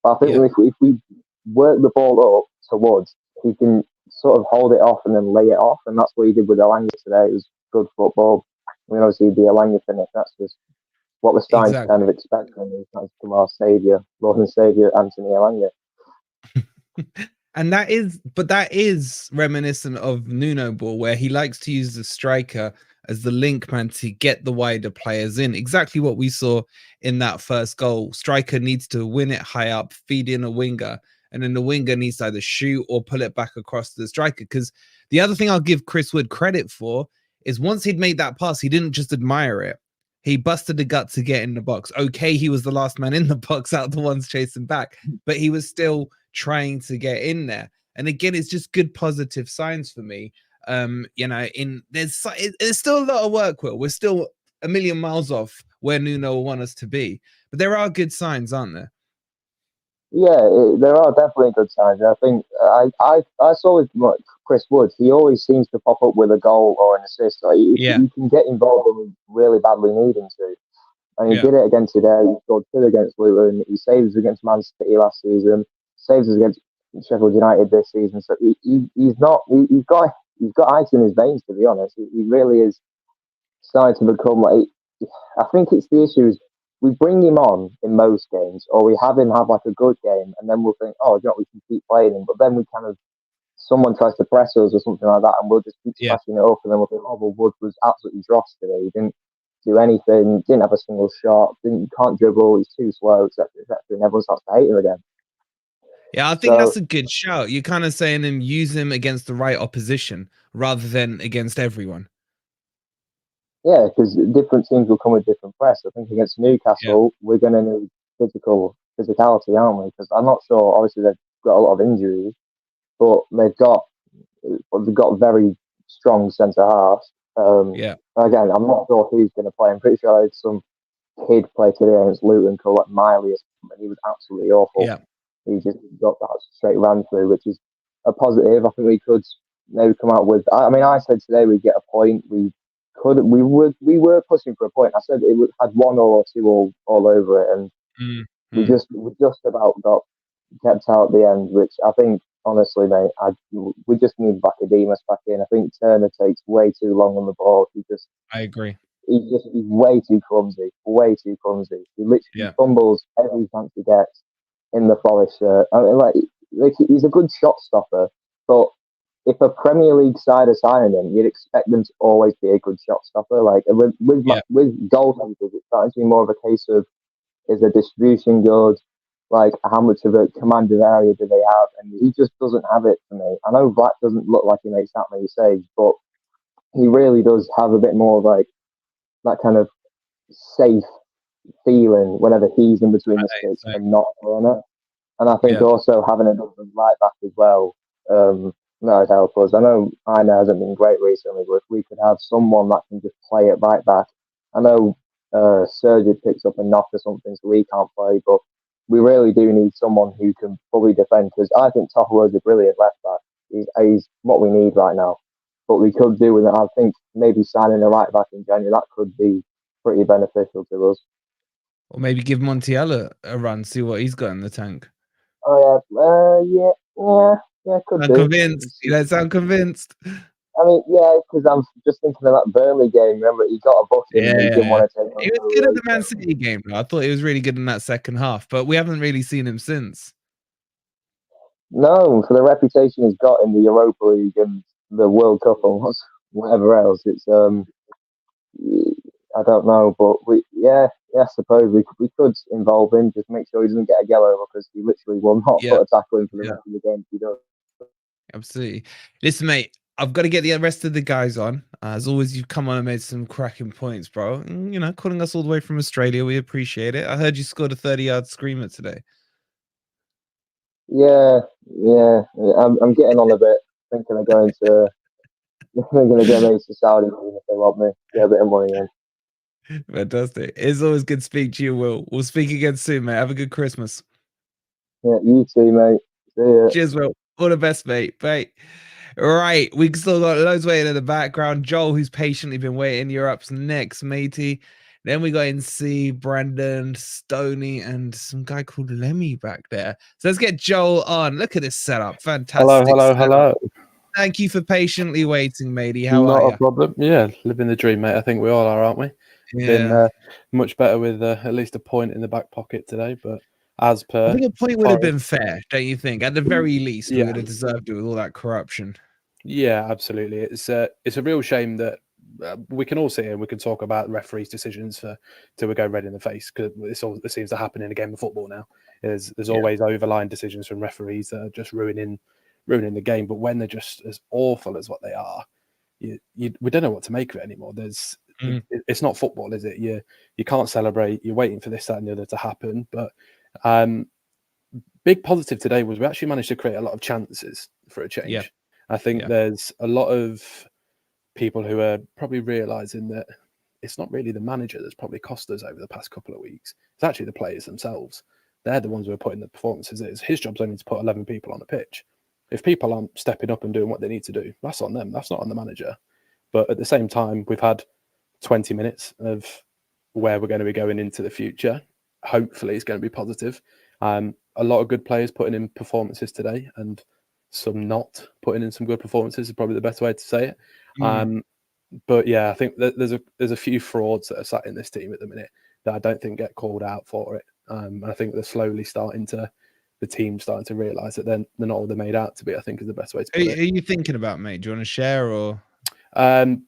But I think if we work the ball up to Wood, he can sort of hold it off and then lay it off, and that's what he did with Elanga today. It was good football. I mean, obviously the Elanga finish, that's just what we're starting to kind of expect from him. He's from our saviour, Lord and Saviour, Anthony Elanga. And that is reminiscent of Nuno Ball, where he likes to use the striker as the link man to get the wider players in. Exactly what we saw in that first goal. Striker needs to win it high up, feed in a winger, and then the winger needs to either shoot or pull it back across to the striker. Because the other thing I'll give Chris Wood credit for is once he'd made that pass, he didn't just admire it. He busted the gut to get in the box. Okay, he was the last man in the box out of the ones chasing back, but he was still trying to get in there. And again, it's just good positive signs for me. There's still a lot of work, Will. We're still a million miles off where Nuno will want us to be. But there are good signs, aren't there? Yeah, there are definitely good signs. I think I saw with Chris Wood, he always seems to pop up with a goal or an assist. Like, you can get involved when really badly needing to. And he did it again today. He scored 2 against Luton. He saves against Man City last season. Saves us against Sheffield United this season. So he's got ice in his veins, to be honest. He really is starting to become like. I think it's the issue is we bring him on in most games, or we have him have like a good game, and then we'll think, oh, you know, we can keep playing him. But then we kind of someone tries to press us or something like that, and we'll just keep smashing it up, and then we'll think, oh, well, Wood was absolutely dross today. He didn't do anything, didn't have a single shot, can't dribble, he's too slow, etc., etc. And everyone starts to hate him again. Yeah, I think that's a good shout. You're kind of saying him use him against the right opposition rather than against everyone. Yeah, because different teams will come with different press. I think against Newcastle, we're going to need physicality, aren't we? Because I'm not sure. Obviously, they've got a lot of injuries, but they've got very strong centre halves. Again, I'm not sure who's going to play. I'm pretty sure I had some kid play today against Luton called like Miley or something. He was absolutely awful. Yeah. He just got that straight ran through, which is a positive. I think we could maybe come out with. I mean, I said today we'd get a point. We were pushing for a point. I said it had 1 or 2 all over it, and we just about got kept out at the end. Which I think, honestly, mate, we just need Bacademos back in. I think Turner takes way too long on the ball. I agree. He's way too clumsy. Way too clumsy. He literally fumbles every chance he gets in the Forest shirt. I mean, like he's a good shot stopper, but if a Premier League side are signing him, you'd expect them to always be a good shot stopper. Like with goalkeepers, it's starting to be more of a case of is the distribution good? Like how much of a commanded area do they have? And he just doesn't have it for me. I know Black doesn't look like he makes that many saves, but he really does have a bit more of like that kind of safe feeling whenever he's in between the sticks and not Turner. And I think also having a different right back as well, that would help us. I know Aina hasn't been great recently, but if we could have someone that can just play at right back. I know Sergio picks up a knock or something, so we can't play, but we really do need someone who can fully defend, because I think Toffolo's a brilliant left back. He's what we need right now. But we could do with it. I think maybe signing a right back in January, that could be pretty beneficial to us. Or maybe give Montiel a run, see what he's got in the tank. Oh yeah, could I'm be. convinced. You don't sound convinced. I mean, yeah, because I'm just thinking of that Burnley game. Remember, he got a booking and he didn't want to take. He was good at the Man City game, though. I thought he was really good in that second half, but we haven't really seen him since. No, for the reputation he's got in the Europa League and the World Cup and whatever else, it's I don't know, but I suppose we could involve him. Just make sure he doesn't get a yellow because he literally will not put a tackle in for the rest of the game if he does. Absolutely. Listen, mate, I've got to get the rest of the guys on. As always, you've come on and made some cracking points, bro. And, you know, calling us all the way from Australia, we appreciate it. I heard you scored a 30-yard screamer today. Yeah. I'm getting on a bit. Thinking of going to maybe to Saudi if they want me. Get a bit of money in. Fantastic. It's always good to speak to you, Will. We'll speak again soon, mate. Have a good Christmas. Yeah, you too, mate. See ya. Cheers, Will. All the best, mate. Bye. Right, we've still got loads waiting in the background. Joel, who's patiently been waiting. You're up next, matey. Then we got in C, Brandon, Stoney, and some guy called Lemmy back there. So let's get Joel on. Look at this setup. Fantastic. Hello. Thank you for patiently waiting, matey. How are you? Not a problem. Yeah, living the dream, mate. I think we all are, aren't we? Yeah. Been much better with at least a point in the back pocket today, but as per... I think a point would have been fair, don't you think? At the very least, we Yeah. would have deserved it with all that corruption. Yeah, absolutely. It's a real shame that we can all sit here and we can talk about referees' decisions till we go red in the face, because this seems to happen in a game of football now. There's always overlying decisions from referees that are just ruining the game. But when they're just as awful as what they are, we don't know what to make of it anymore. It's not football, is it? You can't celebrate. You're waiting for this, that, and the other to happen. But big positive today was we actually managed to create a lot of chances for a change. Yeah. I think there's a lot of people who are probably realizing that it's not really the manager that's probably cost us over the past couple of weeks. It's actually the players themselves. They're the ones who are putting the performances. His job's only to put 11 people on the pitch. If people aren't stepping up and doing what they need to do, that's on them. That's not on the manager. But at the same time, we've had 20 minutes of where we're going to be going into the future. Hopefully, it's going to be positive. A lot of good players putting in performances today, and some not putting in some good performances is probably the best way to say it. But yeah, I think there's a few frauds that are sat in this team at the minute that I don't think get called out for it. I think they're slowly the team starting to realise that they're not all they're made out to be, I think is the best way to put it. Are you thinking about, mate? Do you want to share or?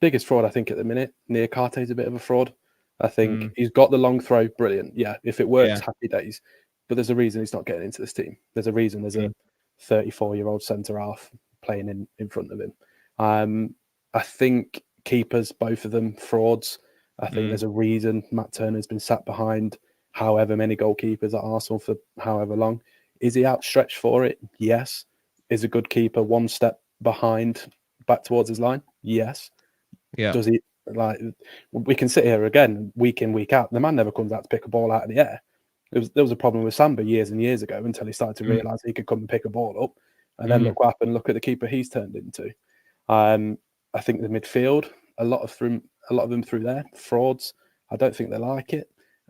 Biggest fraud, I think, at the minute, Niakate is a bit of a fraud. I think he's got the long throw, brilliant. Yeah, if it works, happy days. But there's a reason he's not getting into this team. There's a reason there's a 34-year-old centre-half playing in front of him. I think keepers, both of them, frauds. I think there's a reason Matt Turner's been sat behind however many goalkeepers at Arsenal for however long. Is he outstretched for it? Yes. Is a good keeper one step behind back towards his line? Yes. Yeah. Does he, we can sit here again week in, week out. The man never comes out to pick a ball out of the air. There was a problem with Samba years and years ago until he started to realise he could come and pick a ball up. And then look what happened. Look at the keeper he's turned into. I think the midfield, a lot of them through there, frauds. I don't think they like it.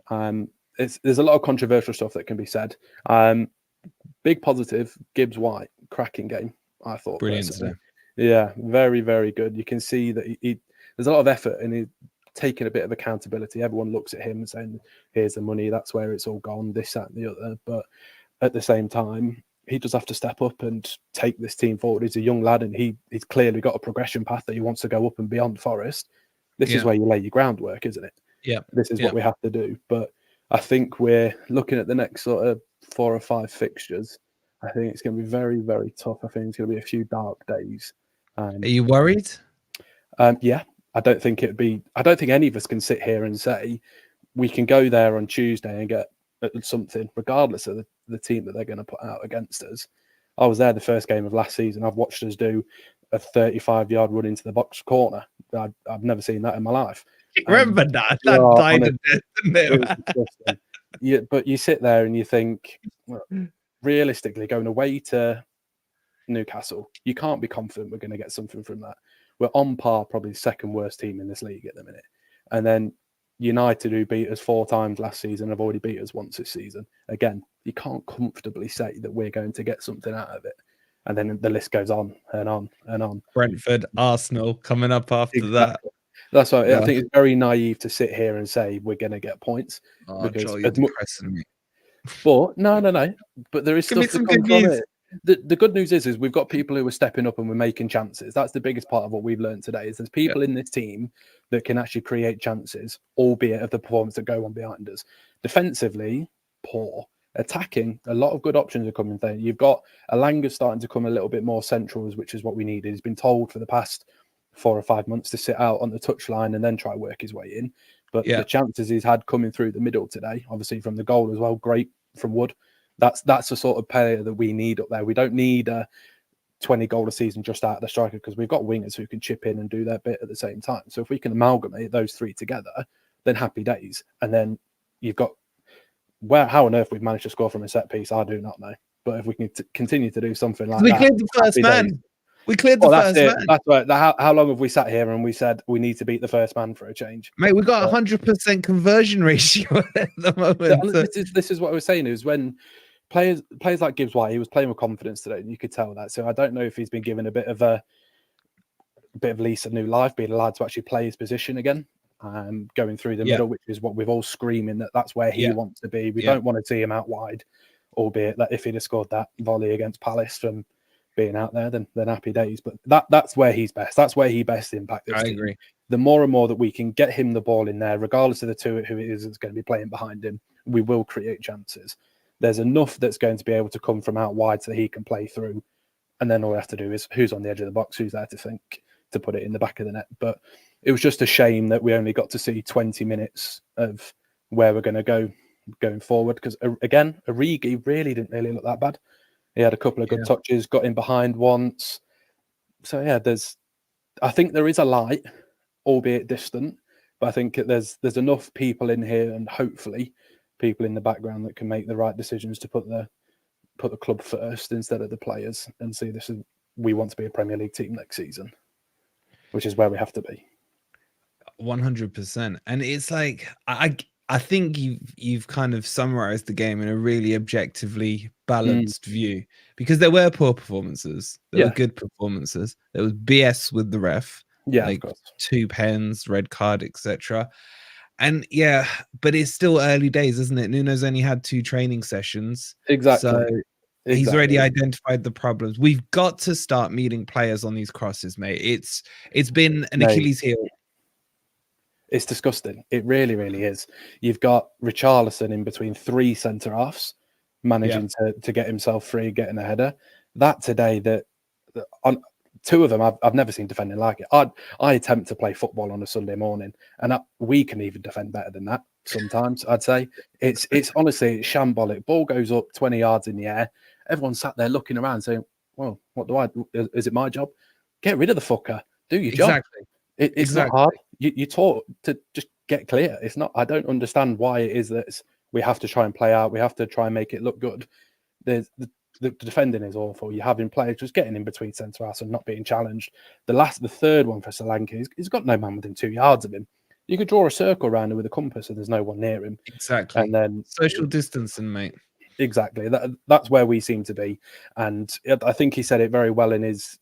There's a lot of controversial stuff that can be said. Big positive, Gibbs White, cracking game, I thought. Brilliant. Yeah, very, very good. You can see that there's a lot of effort and he's taking a bit of accountability. Everyone looks at him and saying, here's the money, that's where it's all gone, this, that, and the other. But at the same time, he does have to step up and take this team forward. He's a young lad and he's clearly got a progression path that he wants to go up and beyond Forest. This is where you lay your groundwork, isn't it? Yeah. This is what we have to do. But I think we're looking at the next sort of 4 or 5 fixtures. I think it's going to be very, very tough. I think it's going to be a few dark days. Are you worried? Yeah. I don't think any of us can sit here and say we can go there on Tuesday and get something, regardless of the team that they're going to put out against us. I was there the first game of last season. I've watched us do a 35-yard run into the box corner. I've never seen that in my life. Remember that? That died of death, didn't it? But you sit there and you think, well, realistically, going away to Newcastle, you can't be confident we're going to get something from that. We're on par, probably the second worst team in this league at the minute. And then United, who beat us 4 times last season, have already beat us once this season. Again, you can't comfortably say that we're going to get something out of it. And then the list goes on and on and on. Brentford, Arsenal coming up after that. That's why I think it's very naive to sit here and say we're going to get points. Joel, you're depressing me. But no. But there is stuff to come from it. The good news is we've got people who are stepping up and we're making chances. That's the biggest part of what we've learned today. Is there's people in this team that can actually create chances, albeit of the performance that go on behind us. Defensively, poor. Attacking, a lot of good options are coming there. You've got Alanga starting to come a little bit more central, which is what we needed. He's been told for the past 4 or 5 months to sit out on the touchline and then try work his way in. But the chances he's had coming through the middle today, obviously from the goal as well, great from Wood. That's the sort of player that we need up there. We don't need a 20 goal a season just out of the striker because we've got wingers who can chip in and do their bit at the same time. So if we can amalgamate those 3 together, then happy days. And then you've got how on earth we've managed to score from a set piece, I do not know. But if we can continue to do something like that, we cleared the first man. Days. We cleared the first man. That's right. How long have we sat here and we said we need to beat the first man for a change? Mate, we've got 100% conversion ratio at the moment. This is what I was saying, is when players like Gibbs White, he was playing with confidence today, and you could tell that. So I don't know if he's been given a bit of lease of new life, being allowed to actually play his position again. Going through the middle, which is what we've all screaming that's where he wants to be. We don't want to see him out wide, albeit that if he'd have scored that volley against Palace from being out there, then happy days. But that's where he's best. That's where he best impacted. I agree. the more and more that we can get him the ball in there, regardless of the two who it is that's going to be playing behind him, we will create chances. There's enough that's going to be able to come from out wide so he can play through. And then all we have to do is who's on the edge of the box, who's there to think to put it in the back of the net. But it was just a shame that we only got to see 20 minutes of where we're going to go going forward. Because, again, Origi really didn't really look that bad. He had a couple of good touches, got in behind once. So, yeah, I think there is a light, albeit distant. But I think there's enough people in here and hopefully people in the background that can make the right decisions to put the club first instead of the players and see we want to be a Premier League team next season, which is where we have to be. 100%. And it's like I think you've kind of summarized the game in a really objectively balanced view, because there were poor performances, there were good performances, there was BS with the ref, like 2 pens, red card, etc. And but it's still early days, isn't it? Nuno's only had 2 training sessions. Exactly. So he's already identified the problems. We've got to start meeting players on these crosses, mate. It's been an Achilles heel. It's disgusting. It really, really is. You've got Richarlison in between 3 centre-halves, managing to get himself free, getting a header. That today, on 2 of them, I've never seen defending like it. I attempt to play football on a Sunday morning, and we can even defend better than that sometimes, I'd say. It's honestly, it's shambolic. Ball goes up 20 yards in the air. Everyone sat there looking around saying, well, what do I do? Is it my job? Get rid of the fucker. Do your job. Exactly. It's not hard. You taught to just get clear. It's not. I don't understand why it is that we have to try and play out. We have to try and make it look good. The defending is awful. You're having players just getting in between centre halves and not being challenged. The third one for Solanke, he's got no man within 2 yards of him. You could draw a circle around him with a compass and there's no one near him. Exactly. And then social distancing, mate. Exactly. That's where we seem to be. And I think he said it very well in his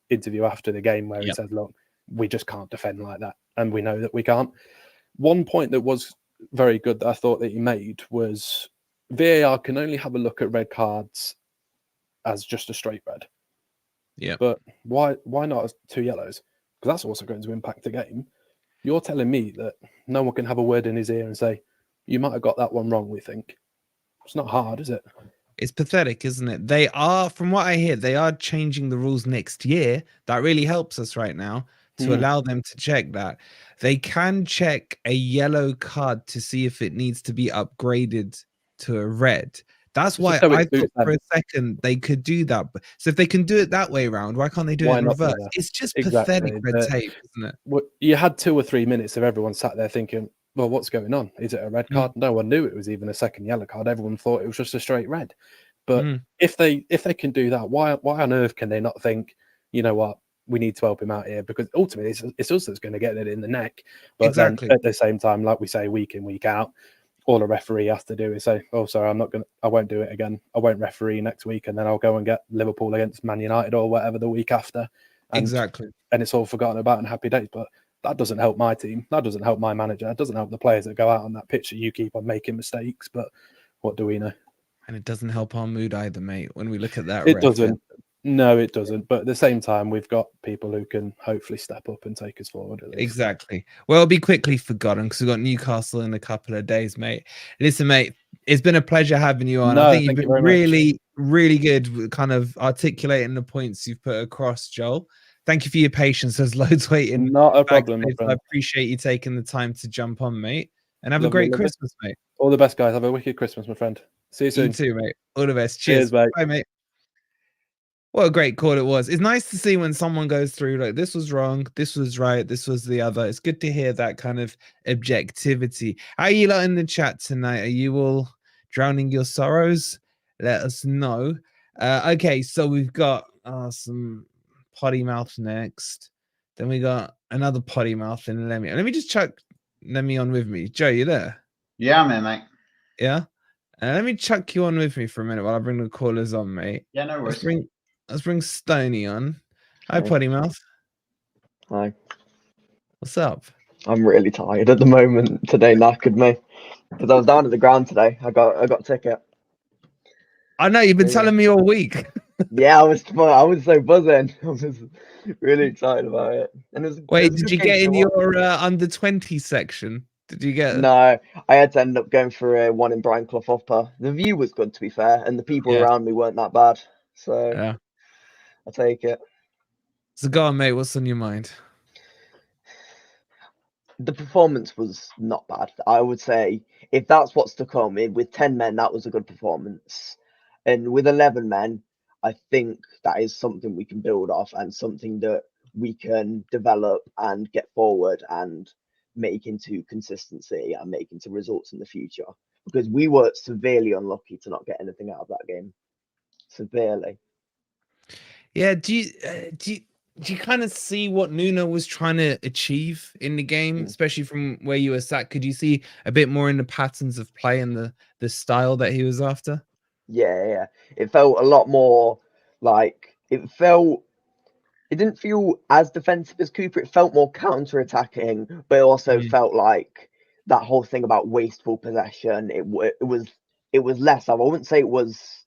interview after the game where he said, look, we just can't defend like that. And we know that we can't. One point that was very good that I thought that he made was VAR can only have a look at red cards as just a straight red. Yeah. But why not as 2 yellows? Because that's also going to impact the game. You're telling me that no one can have a word in his ear and say, you might have got that one wrong, we think. It's not hard, is it? It's pathetic, isn't it? They are, from what I hear, they are changing the rules next year. That really helps us right now to allow them to check that. They can check a yellow card to see if it needs to be upgraded to a red. That's why I thought for a second they could do that. So if they can do it that way around, why can't they do it in reverse? It's just pathetic red tape, isn't it? Well, you had 2 or 3 minutes of everyone sat there thinking, well, what's going on? Is it a red card? No one knew it was even a second yellow card. Everyone thought it was just a straight red. But if they can do that, why on earth can they not think, you know what, we need to help him out here? Because ultimately it's us that's going to get it in the neck. But then at the same time, like we say, week in, week out, all a referee has to do is say, oh, sorry, I won't do it again. I won't referee next week. And then I'll go and get Liverpool against Man United or whatever the week after. And, and it's all forgotten about in happy days. But that doesn't help my team. That doesn't help my manager. That doesn't help the players that go out on that pitch that you keep on making mistakes. But what do we know? And it doesn't help our mood either, mate, when we look at that. It doesn't. No, it doesn't. But at the same time, we've got people who can hopefully step up and take us forward. At least. Exactly. Well, it'll be quickly forgotten because we've got Newcastle in a couple of days, mate. Listen, mate, it's been a pleasure having you on. I think you've been really, really good with kind of articulating the points you've put across, Joel. Thank you for your patience. There's loads waiting. Not a problem. I appreciate you taking the time to jump on, mate. And have a great Christmas, mate. All the best, guys. Have a wicked Christmas, my friend. See you soon. You too, mate. All the best. Cheers, mate. Bye, mate. What a great call it was. It's nice to see when someone goes through like this was wrong, this was right, this was the other. It's good to hear that kind of objectivity. How are you lot in the chat tonight? Are you all drowning your sorrows? Let us know. Okay, so we've got some potty mouth next. Then we got another potty mouth and Lemmy. Let me just chuck Lemmy on with me. Joe, you there? Yeah, I'm in, mate. Yeah? Let me chuck you on with me for a minute while I bring the callers on, mate. Yeah, no worries. Let's bring Stoney on. Hi, Potty Mouth. Hi. What's up? I'm really tired at the moment. Today knackered me because I was down at the ground today. I got a ticket. I know you've been telling me all week. Yeah, I was so buzzing. I was really excited about it. And it was Wait, a did good you game get to in watch. your under 20 section? Did you get? No, I had to end up going for one in Brian Clough Upper. The view was good, to be fair, and the people Yeah. around me weren't that bad. So Yeah. I'll take it. So go on, mate. What's on your mind? The performance was not bad. I would say if that's what's to come, with 10 men, that was a good performance. And with 11 men, I think that is something we can build off and something that we can develop and get forward and make into consistency and make into results in the future. Because we were severely unlucky to not get anything out of that game. Severely. Yeah. Do you kind of see what Nuno was trying to achieve in the game, especially from where you were sat? Could you see a bit more in the patterns of play and the style that he was after? Yeah. It felt a lot more like it didn't feel as defensive as Cooper. It felt more counter-attacking, but it also felt like that whole thing about wasteful possession. It was less of. I wouldn't say it was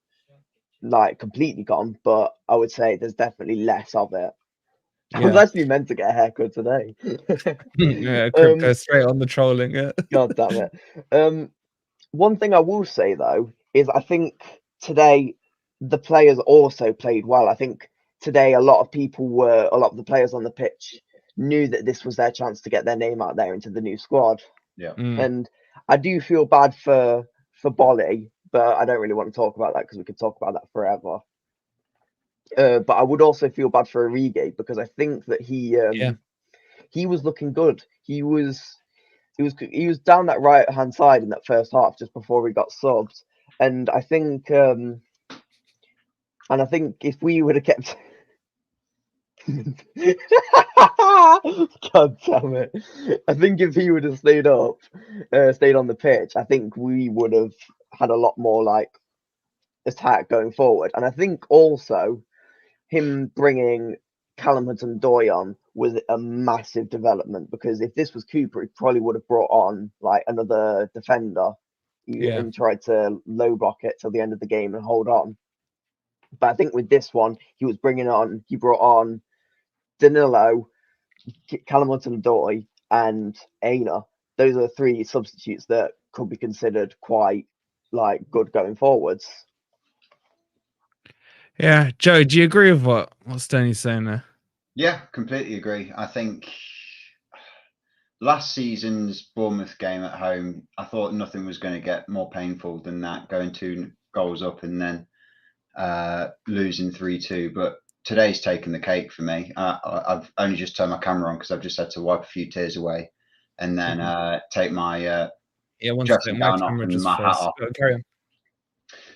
like completely gone, but I would say there's definitely less of it. I was actually meant to get a haircut today. Yeah, go straight on the trolling. Yeah. God damn it. One thing I will say though is I think today the players also played well. I think today a lot of the players on the pitch knew that this was their chance to get their name out there into the new squad. Yeah. And I do feel bad for Bolly, but I don't really want to talk about that because we could talk about that forever. But I would also feel bad for Origi because I think that he was looking good. He was down that right hand side in that first half just before we got subbed, and I think if we would have kept God damn it, I think if he would have stayed on the pitch, I think we would have had a lot more like attack going forward. And I think also him bringing Callum Hudson-Odoi on was a massive development because if this was Cooper, he probably would have brought on like another defender and tried to low block it till the end of the game and hold on. But I think with this one, he brought on Danilo, Callum Hudson-Odoi, and Aina. Those are 3 substitutes that could be considered quite like good going forwards. Yeah, Joe, do you agree with what Stoney's saying there? Yeah, completely agree. I think last season's Bournemouth game at home, I thought nothing was going to get more painful than that, going 2 goals up and then losing 3-2. But today's taken the cake for me. I've only just turned my camera on because I've just had to wipe a few tears away and then take my dressing gown off and my hat off. Carry on.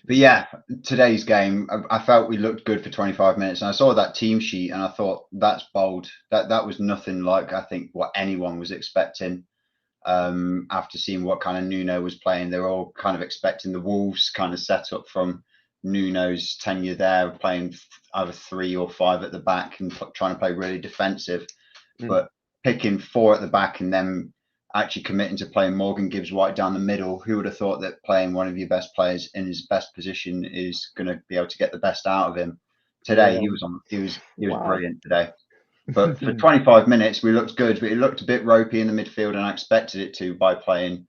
But yeah, today's game, I felt we looked good for 25 minutes, and I saw that team sheet, and I thought that's bold. That was nothing like I think what anyone was expecting. After seeing what kind of Nuno was playing, they were all kind of expecting the Wolves kind of setup from Nuno's tenure there, playing either 3 or 5 at the back and trying to play really defensive. But picking 4 at the back and then actually committing to playing Morgan Gibbs-White down the middle, who would have thought that playing one of your best players in his best position is going to be able to get the best out of him? Today he was brilliant today. But for 25 minutes we looked good, but it looked a bit ropey in the midfield, and I expected it to by playing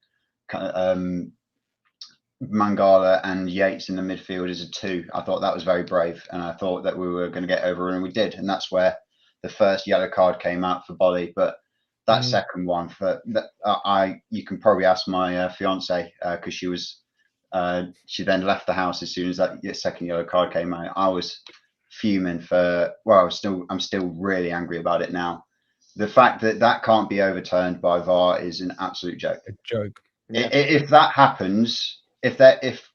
Mangala and Yates in the midfield as a 2. I thought that was very brave, and I thought that we were going to get overrun, and we did, and that's where the first yellow card came out for Bolly. But that second one, you can probably ask my fiance because she then left the house as soon as that second yellow card came out. I was fuming I'm still really angry about it now. The fact that can't be overturned by VAR is an absolute joke. A joke. Yeah. If that happens, if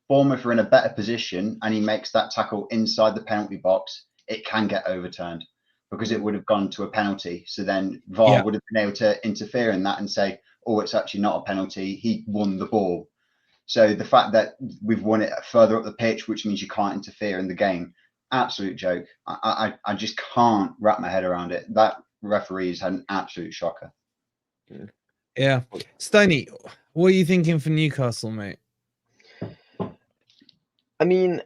Bournemouth are in a better position and he makes that tackle inside the penalty box, it can get overturned because it would have gone to a penalty. So then VAR would have been able to interfere in that and say, oh, it's actually not a penalty. He won the ball. So the fact that we've won it further up the pitch, which means you can't interfere in the game, absolute joke. I just can't wrap my head around it. That referee's had an absolute shocker. Yeah. Stoney, what are you thinking for Newcastle, mate? I mean,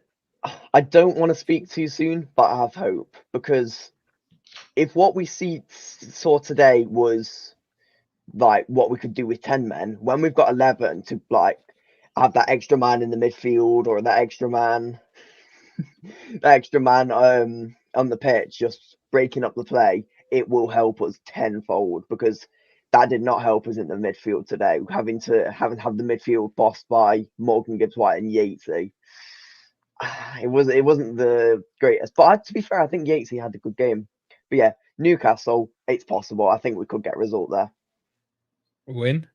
I don't want to speak too soon, but I have hope, because if what we saw today was like what we could do with 10 men, when we've got 11 to like have that extra man in the midfield, or that extra man on the pitch just breaking up the play, it will help us tenfold, because that did not help us in the midfield today. Having to have the midfield bossed by Morgan Gibbs-White and Yatesy, it wasn't the greatest. But to be fair, I think Yatesy had a good game. But yeah, Newcastle, it's possible. I think we could get a result there. Win?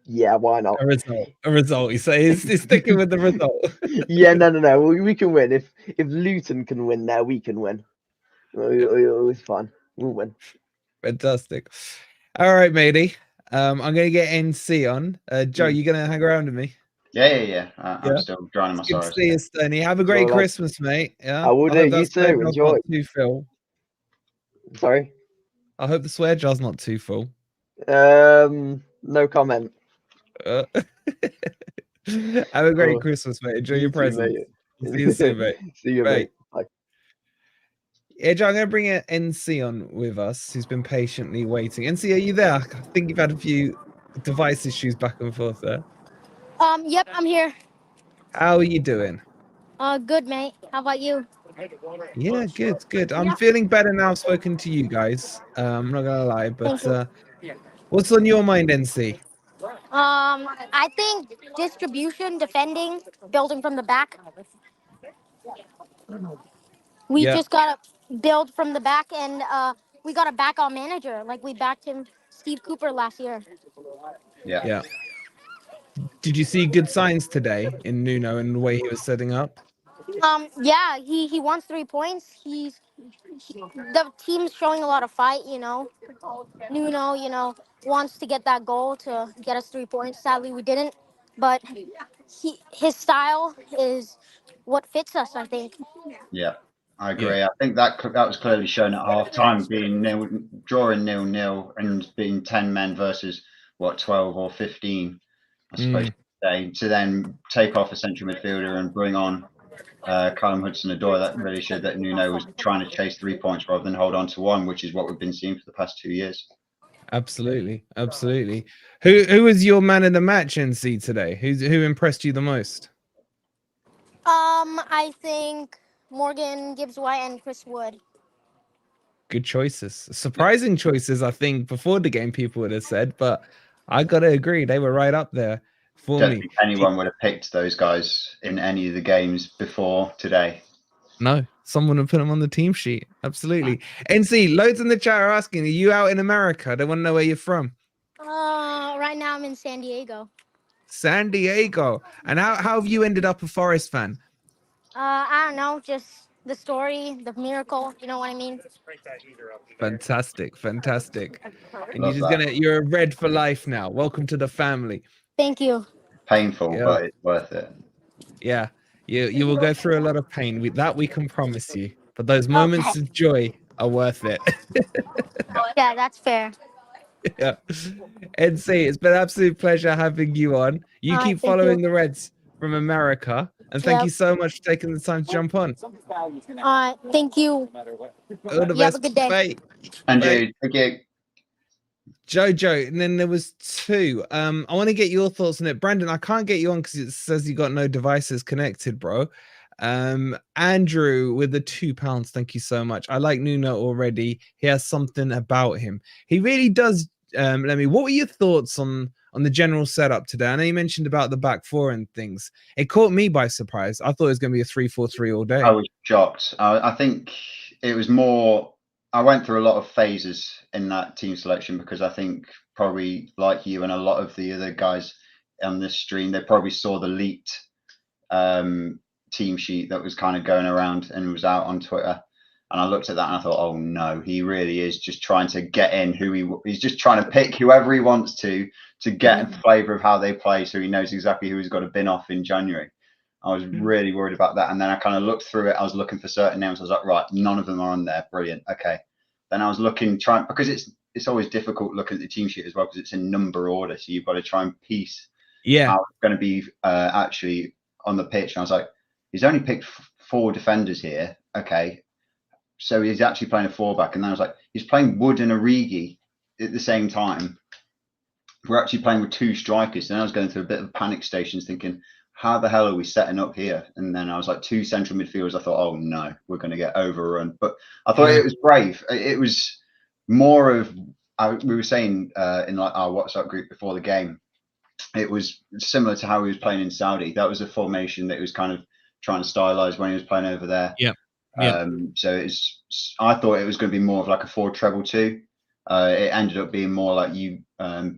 Yeah, why not? A result. He's sticking with the result. Yeah, no. We can win. If Luton can win there, we can win. It's fine. We'll win. Fantastic. All right, matey. I'm gonna get NC on. Joe, you gonna hang around with me? Yeah. I'm still drowning my sorrows. Good to see you, Stoney. Have a great Christmas, mate. Yeah. I will do. You too. Enjoy. Not too full. Sorry. I hope the swear jar's not too full. No comment. Have a great Christmas, mate. Enjoy your presents. See you soon, mate. See you, mate. Bye. Yeah, Joe, I'm going to bring NC on with us, who's been patiently waiting. NC, are you there? I think you've had a few device issues back and forth there. Yep, I'm here. How are you doing? Good, mate. How about you? Yeah, good. I'm feeling better now I've spoken to you guys. I'm not going to lie, but what's on your mind, NC? I think distribution, defending, building from the back. We just got to build from the back, and we got to back our manager like we backed him, Steve Cooper, last year. Yeah. Did you see good signs today in Nuno and the way he was setting up? Yeah, he wants 3 points. The team's showing a lot of fight, Nuno, wants to get that goal to get us 3 points. Sadly, we didn't, but his style is what fits us, I think. Yeah, I agree. Yeah. I think that was clearly shown at half time, drawing 0-0 and being 10 men versus 12 or 15, I suppose to say, to then take off a central midfielder and bring on Callum Hudson-Odoi. That really showed that Nuno was trying to chase 3 points rather than hold on to one, which is what we've been seeing for the past 2 years. Absolutely. Who was your man of the match, NC, today? Who impressed you the most? I think Morgan Gibbs-White and Chris Wood. Good choices. Surprising choices, I think, before the game people would have said, but I gotta agree, they were right up there for me. I don't think anyone would have picked those guys in any of the games before today. No, someone would put them on the team sheet. Absolutely. NC, loads in the chat are asking, are you out in America? They want to know where you're from. Right now I'm in San Diego. San Diego. And how have you ended up a Forest fan? I don't know, just the story, the miracle, you know what I mean? Fantastic. And you're a Red for life now. Welcome to the family. Thank you. Painful, but it's worth it. Yeah. You will go through a lot of pain. We can promise you. But those moments of joy are worth it. Yeah, that's fair. Yeah. NC, it's been an absolute pleasure having you on. You keep following the Reds from America. And thank you so much for taking the time to jump on. Thank you. All the best. Have a good day. Bye. And you, thank you. Jojo, and then there was two. I want to get your thoughts on it. Brandon, I can't get you on because it says you got no devices connected, bro. Andrew with the £2, thank you so much. I like Nuno already. He has something about him. He really does. What were your thoughts on the general setup today? I know you mentioned about the back four and things. It caught me by surprise. I thought it was going to be a 3-4-3 all day. I was shocked. I think it was more. I went through a lot of phases in that team selection because I think probably like you and a lot of the other guys on this stream, they probably saw the leaked team sheet that was kind of going around and was out on Twitter. And I looked at that and I thought, oh no, he really is just trying to get in he's just trying to pick whoever he wants to get a flavour of how they play so he knows exactly who he's got to bin off in January. I was really worried about that. And then I kind of looked through it. I was looking for certain names. I was like, right, none of them are on there. Brilliant. Okay. Then I was because it's always difficult looking at the team sheet as well because it's in number order. So you've got to try and piece how it's going to be actually on the pitch, and I was like, he's only picked 4 defenders here. Okay, so he's actually playing a 4-back, and then I was like, he's playing Wood and Origi at the same time. We're actually playing with 2 strikers. And I was going through a bit of panic stations, thinking, how the hell are we setting up here? And then I was like, 2 central midfielders. I thought, oh no, we're going to get overrun. But I thought it was brave. It was more of, we were saying in like our WhatsApp group before the game, it was similar to how he was playing in Saudi. That was a formation that he was kind of trying to stylize when he was playing over there. Yeah. So I thought it was going to be more of like a 4-2-2. It ended up being more like you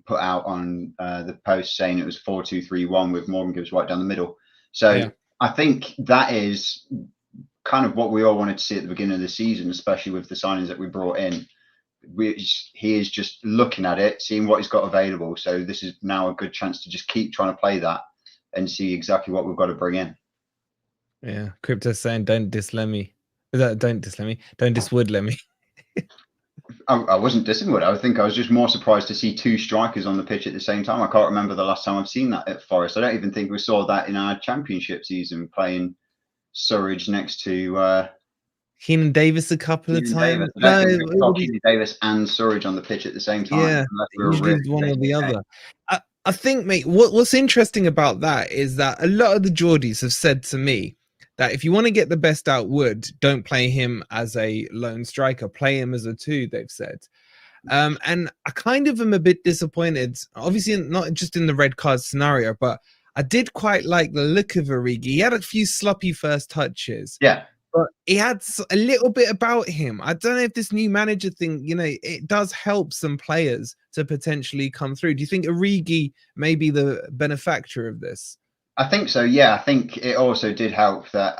put out on the post saying it was 4-2-3-1 with Morgan Gibbs White down the middle. So I think that is kind of what we all wanted to see at the beginning of the season, especially with the signings that we brought in. He is just looking at it, seeing what he's got available. So this is now a good chance to just keep trying to play that and see exactly what we've got to bring in. Yeah, Crypto saying don't diss Lemmy. Don't diss Lemmy. Don't diss Wood Lemmy. I wasn't dissing Wood. I think I was just more surprised to see 2 strikers on the pitch at the same time. I can't remember the last time I've seen that at Forest. I don't even think we saw that in our championship season, playing Surridge next to Keenan Davis a couple of times. Keenan Davis and Surridge on the pitch at the same time. Yeah, usually one or the other. I think, mate, what's interesting about that is that a lot of the Geordies have said to me that if you want to get the best out Wood, don't play him as a lone striker, play him as a 2, they've said. And I kind of am a bit disappointed, obviously not just in the red card scenario, but I did quite like the look of Origi. He had a few sloppy first touches. Yeah. But he had a little bit about him. I don't know if this new manager thing, it does help some players to potentially come through. Do you think Origi may be the benefactor of this? I think so, yeah. I think it also did help that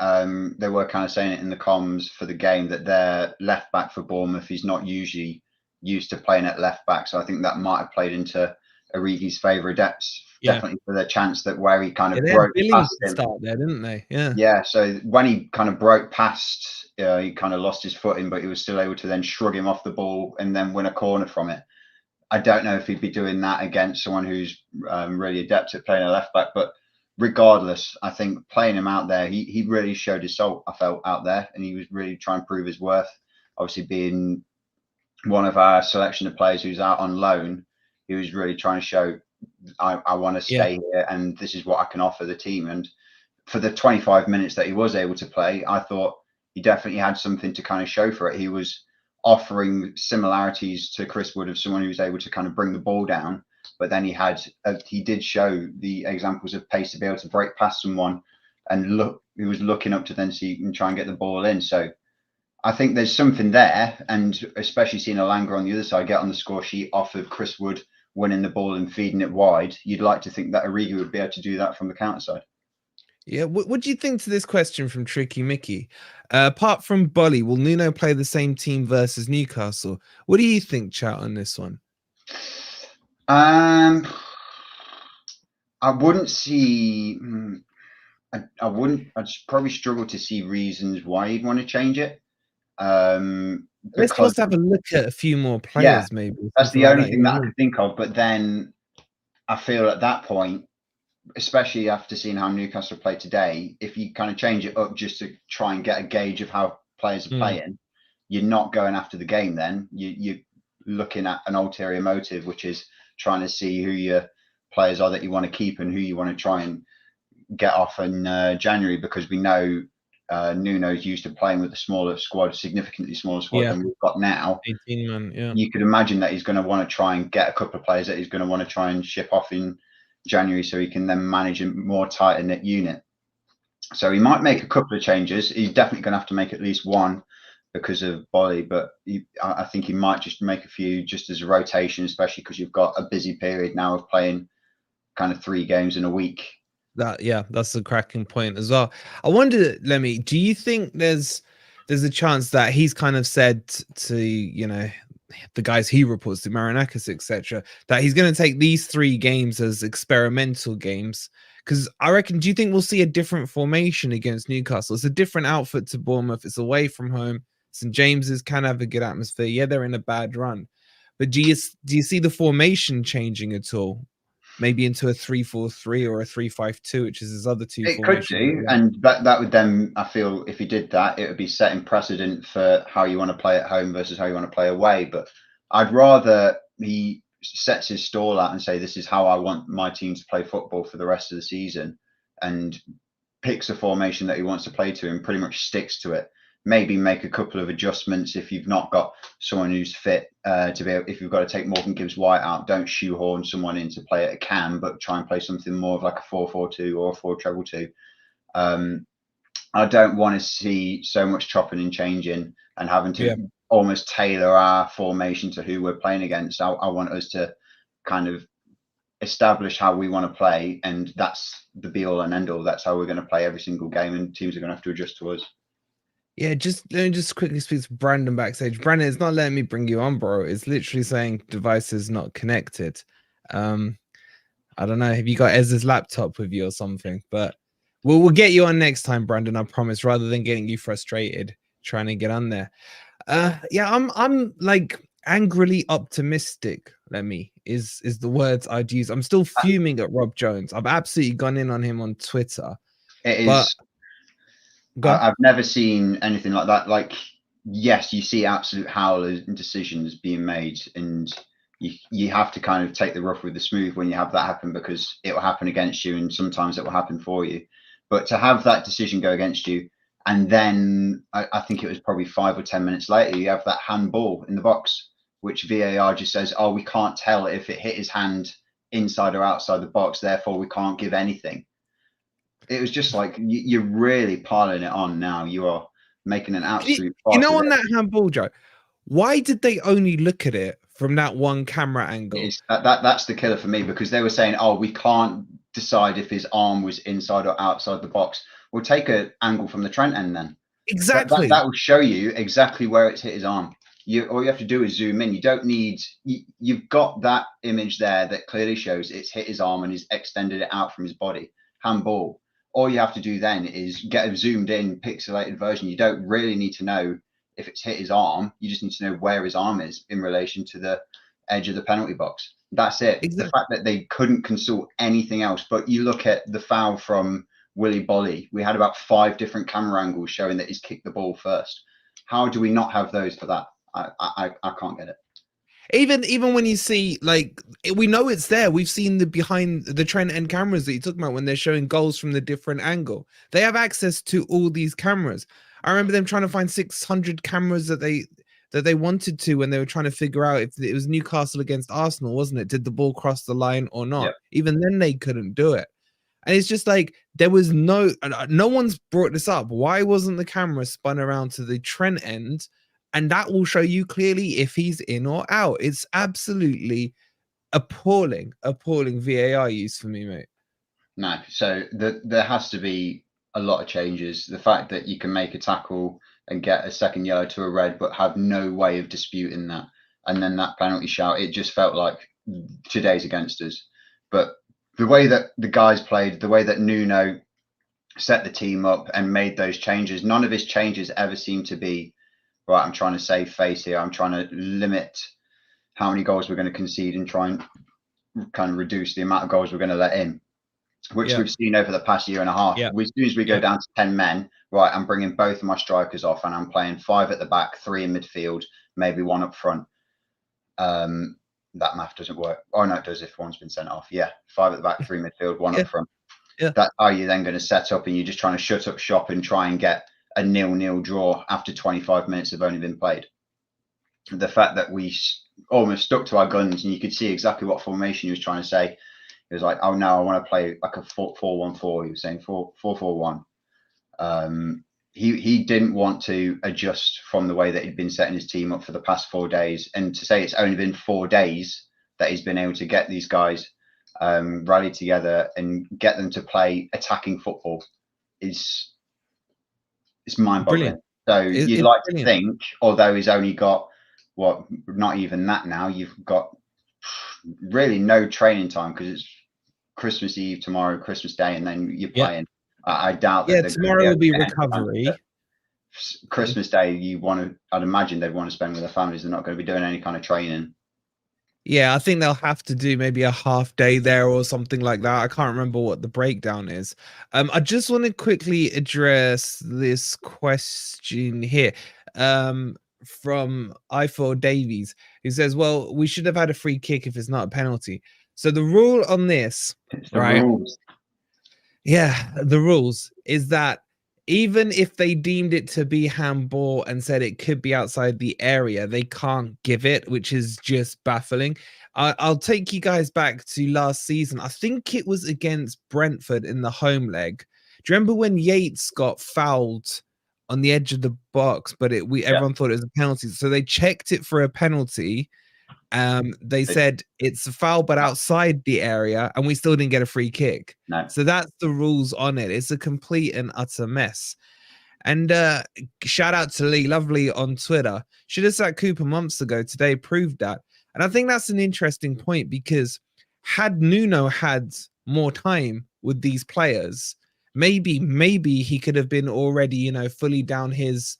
they were kind of saying it in the comms for the game that their left back for Bournemouth is not usually used to playing at left back. So I think that might have played into Origi's favour of depths. Definitely for the chance that where he kind of broke past him. Start there, didn't they? Yeah. Yeah. So when he kind of broke past, he kind of lost his footing, but he was still able to then shrug him off the ball and then win a corner from it. I don't know if he'd be doing that against someone who's really adept at playing a left back, but regardless, I think playing him out there, he really showed his soul, I felt, out there, and he was really trying to prove his worth. Obviously, being one of our selection of players who's out on loan, he was really trying to show, I want to stay here, and this is what I can offer the team. And for the 25 minutes that he was able to play, I thought he definitely had something to kind of show for it. He was offering similarities to Chris Wood of someone who was able to kind of bring the ball down. But then he did show the examples of pace to be able to break past someone and he was looking up to then see and try and get the ball in. So I think there's something there. And especially seeing Alanga on the other side get on the score sheet off of Chris Wood winning the ball and feeding it wide, you'd like to think that Origi would be able to do that from the counter side. Yeah, what do you think to this question from Tricky Mickey? Apart from Bolly, will Nuno play the same team versus Newcastle? What do you think, chat, on this one? I wouldn't see. I wouldn't. I'd probably struggle to see reasons why he'd want to change it. Let's just have a look at a few more players, maybe. That's the only thing that I could think of. But then I feel at that point, especially after seeing how Newcastle play today, if you kind of change it up just to try and get a gauge of how players are playing, you're not going after the game. Then you're looking at an ulterior motive, which is trying to see who your players are that you want to keep and who you want to try and get off in January, because we know Nuno's used to playing with a smaller squad, significantly smaller squad than we've got now. 18 man, You could imagine that he's going to want to try and get a couple of players that he's going to want to try and ship off in January so he can then manage a more tighter knit unit. So he might make a couple of changes. He's definitely going to have to make at least one because of Bolly, but I think he might just make a few just as a rotation, especially because you've got a busy period now of playing kind of 3 games in a week. That's a cracking point as well. I wonder, Lemmy, do you think there's a chance that he's kind of said to, the guys he reports to, Marinakis, etc., that he's going to take these 3 games as experimental games? Because I reckon, do you think we'll see a different formation against Newcastle? It's a different outfit to Bournemouth. It's away from home. St. James's can have a good atmosphere. Yeah, they're in a bad run. But do you see the formation changing at all? maybe into a 3-4-3 or a 3-5-2, which is his other two It formations. could do, and that would then, I feel, if he did that, it would be setting precedent for how you want to play at home versus how you want to play away. But I'd rather he sets his stall out and say, this is how I want my team to play football for the rest of the season, and picks a formation that he wants to play to and pretty much sticks to it. Maybe make a couple of adjustments if you've not got someone who's fit to be able, if you've got to take Morgan Gibbs-White out, don't shoehorn someone in to play at a cam, but try and play something more of like a 4-4-2 or a 4-2-2. I don't want to see so much chopping and changing and having to almost tailor our formation to who we're playing against. I want us to kind of establish how we want to play, and that's the be all and end all. That's how we're going to play every single game, and teams are going to have to adjust to us. Yeah, let me just quickly speak to Brandon backstage. Brandon, it's not letting me bring you on, bro. It's literally saying device is not connected. I don't know. Have you got Ez's laptop with you or something? But we'll get you on next time, Brandon. I promise. Rather than getting you frustrated trying to get on there. Yeah, I'm like angrily optimistic. Is the words I'd use. I'm still fuming at Rob Jones. I've absolutely gone in on him on Twitter. It is. I've never seen anything like that. Like, yes, you see absolute howlers and decisions being made, and you have to kind of take the rough with the smooth when you have that happen, because it will happen against you, and sometimes it will happen for you. But to have that decision go against you, and then I think it was probably 5 or 10 minutes later, you have that handball in the box, which VAR just says, oh, we can't tell if it hit his hand inside or outside the box, therefore we can't give anything. It was just like, you're really piling it on now. You are making an absolute... You know, on that handball, Joe, why did they only look at it from that one camera angle? That's the killer for me, because they were saying, oh, we can't decide if his arm was inside or outside the box. We'll take an angle from the Trent end then. Exactly. That will show you exactly where it's hit his arm. All you have to do is zoom in. You don't need... You've got that image there that clearly shows it's hit his arm and he's extended it out from his body. Handball. All you have to do then is get a zoomed in pixelated version. You don't really need to know if it's hit his arm. You just need to know where his arm is in relation to the edge of the penalty box. That's it. Exactly. The fact that they couldn't consult anything else. But you look at the foul from Willy Bolly. We had about 5 different camera angles showing that he's kicked the ball first. How do we not have those for that? I can't get it. Even when you see, like, we know it's there. We've seen the behind the Trent end cameras that you're talking about when they're showing goals from the different angle. They have access to all these cameras. I remember them trying to find 600 cameras that they wanted to when they were trying to figure out if it was Newcastle against Arsenal, wasn't it? Did the ball cross the line or not? Yep. Even then they couldn't do it. And it's just like, there was no one's brought this up. Why wasn't the camera spun around to the Trent end? And that will show you clearly if he's in or out. It's absolutely appalling VAR use for me, mate. No, so there has to be a lot of changes. The fact that you can make a tackle and get a second yellow to a red, but have no way of disputing that, and then that penalty shout, it just felt like today's against us. But the way that the guys played, the way that Nuno set the team up and made those changes, none of his changes ever seemed to be, right, I'm trying to save face here. I'm trying to limit how many goals we're going to concede and try and kind of reduce the amount of goals we're going to let in, which we've seen over the past year and a half. As soon as we go down to 10 men, right, I'm bringing both of my strikers off and I'm playing 5 at the back, 3 in midfield, maybe 1 up front. That math doesn't work. Oh, no, it does if one's been sent off. 5 at the back, 3 midfield, 1 up front. That's how you're then going to set up, and you're just trying to shut up shop and try and get a 0-0 draw after 25 minutes have only been played. The fact that we almost stuck to our guns, and you could see exactly what formation he was trying to say. He was like, oh, no, I want to play like a 4-1-4. He was saying 4-4-1. He didn't want to adjust from the way that he'd been setting his team up for the past 4 days. And to say it's only been 4 days that he's been able to get these guys rally together and get them to play attacking football is... It's mind-boggling. So you'd like to think, although he's only got, not even that now, you've got really no training time, because it's Christmas Eve tomorrow, Christmas Day, and then you're playing. I doubt that. Tomorrow will be recovery. Christmas Day, I'd imagine they'd want to spend with their families. They're not going to be doing any kind of training. Yeah, I think they'll have to do maybe a half day there or something like that. I can't remember what the breakdown is. I just want to quickly address this question here from I4 Davies, who says, well, we should have had a free kick if it's not a penalty. So the rule on this, It's the right? rules. Yeah, the rules is that even if they deemed it to be handball and said it could be outside the area, they can't give it, which is just baffling. I'll take you guys back to last season. I think it was against Brentford in the home leg. Do you remember when Yates got fouled on the edge of the box, but everyone thought it was a penalty? So they checked it for a penalty. They said it's a foul, but outside the area, and we still didn't get a free kick. No. So that's the rules on it. It's a complete and utter mess. And shout out to Lee Lovely on Twitter. Should have sat Cooper months ago. Today proved that. And I think that's an interesting point, because had Nuno had more time with these players, maybe he could have been already, fully down his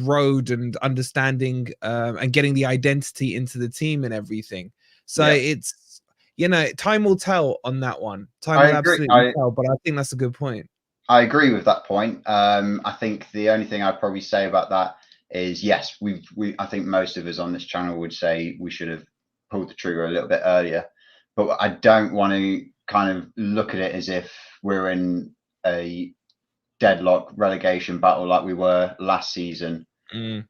road and understanding and getting the identity into the team and everything. So it's, time will tell on that one. Time will absolutely tell, but I think that's a good point. I agree with that point. I think the only thing I'd probably say about that is, yes, I think most of us on this channel would say we should have pulled the trigger a little bit earlier, but I don't want to kind of look at it as if we're in a deadlock relegation battle like we were last season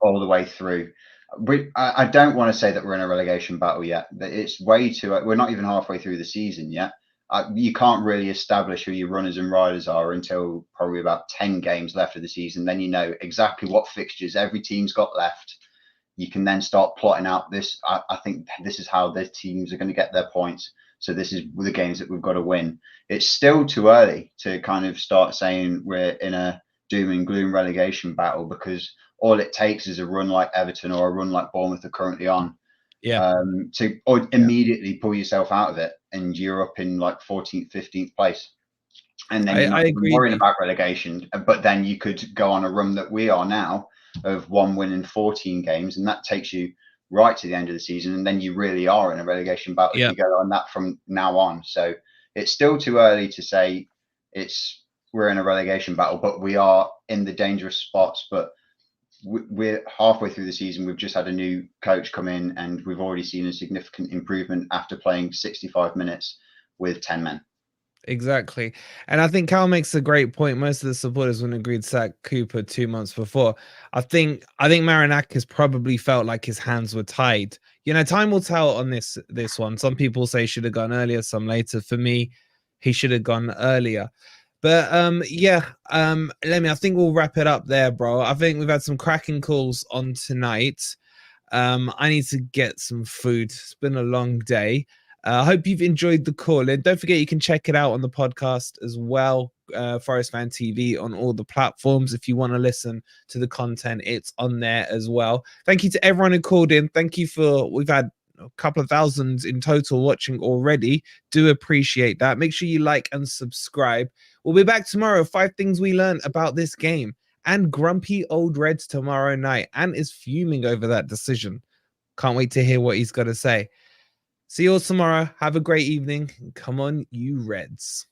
all the way through. I don't want to say that we're in a relegation battle yet. It's way too. We're not even halfway through the season yet. You can't really establish who your runners and riders are until probably about 10 games left of the season. Then you know exactly what fixtures every team's got left. You can then start plotting out this. I think this is how the teams are going to get their points. So this is the games that we've got to win. It's still too early to kind of start saying we're in a doom and gloom relegation battle, because all it takes is a run like Everton or a run like Bournemouth are currently on, to immediately pull yourself out of it, and you're up in like 14th, 15th place. And then you're not worrying about relegation, but then you could go on a run that we are now of 1 win in 14 games, and that takes you right to the end of the season, and then you really are in a relegation battle if you go on that from now on. So it's still too early to say we're in a relegation battle, but we are in the dangerous spots. But we're halfway through the season. We've just had a new coach come in, and we've already seen a significant improvement after playing 65 minutes with 10 men. Exactly. And I think Cal makes a great point. Most of the supporters wouldn't agree to sack Cooper 2 months before. I think Marinakis probably felt like his hands were tied. Time will tell on this one. Some people say he should have gone earlier, some later. For me, he should have gone earlier. But Lemmy, I think we'll wrap it up there, bro. I think we've had some cracking calls on tonight. I need to get some food. It's been a long day. I hope you've enjoyed the call. And don't forget, you can check it out on the podcast as well. Forest Fan TV on all the platforms. If you want to listen to the content, it's on there as well. Thank you to everyone who called in. Thank you we've had a couple of thousands in total watching already. Do appreciate that. Make sure you like and subscribe. We'll be back tomorrow. 5 things we learned about this game. And grumpy old Reds tomorrow night. And is fuming over that decision. Can't wait to hear what he's got to say. See you all tomorrow. Have a great evening. Come on, you Reds.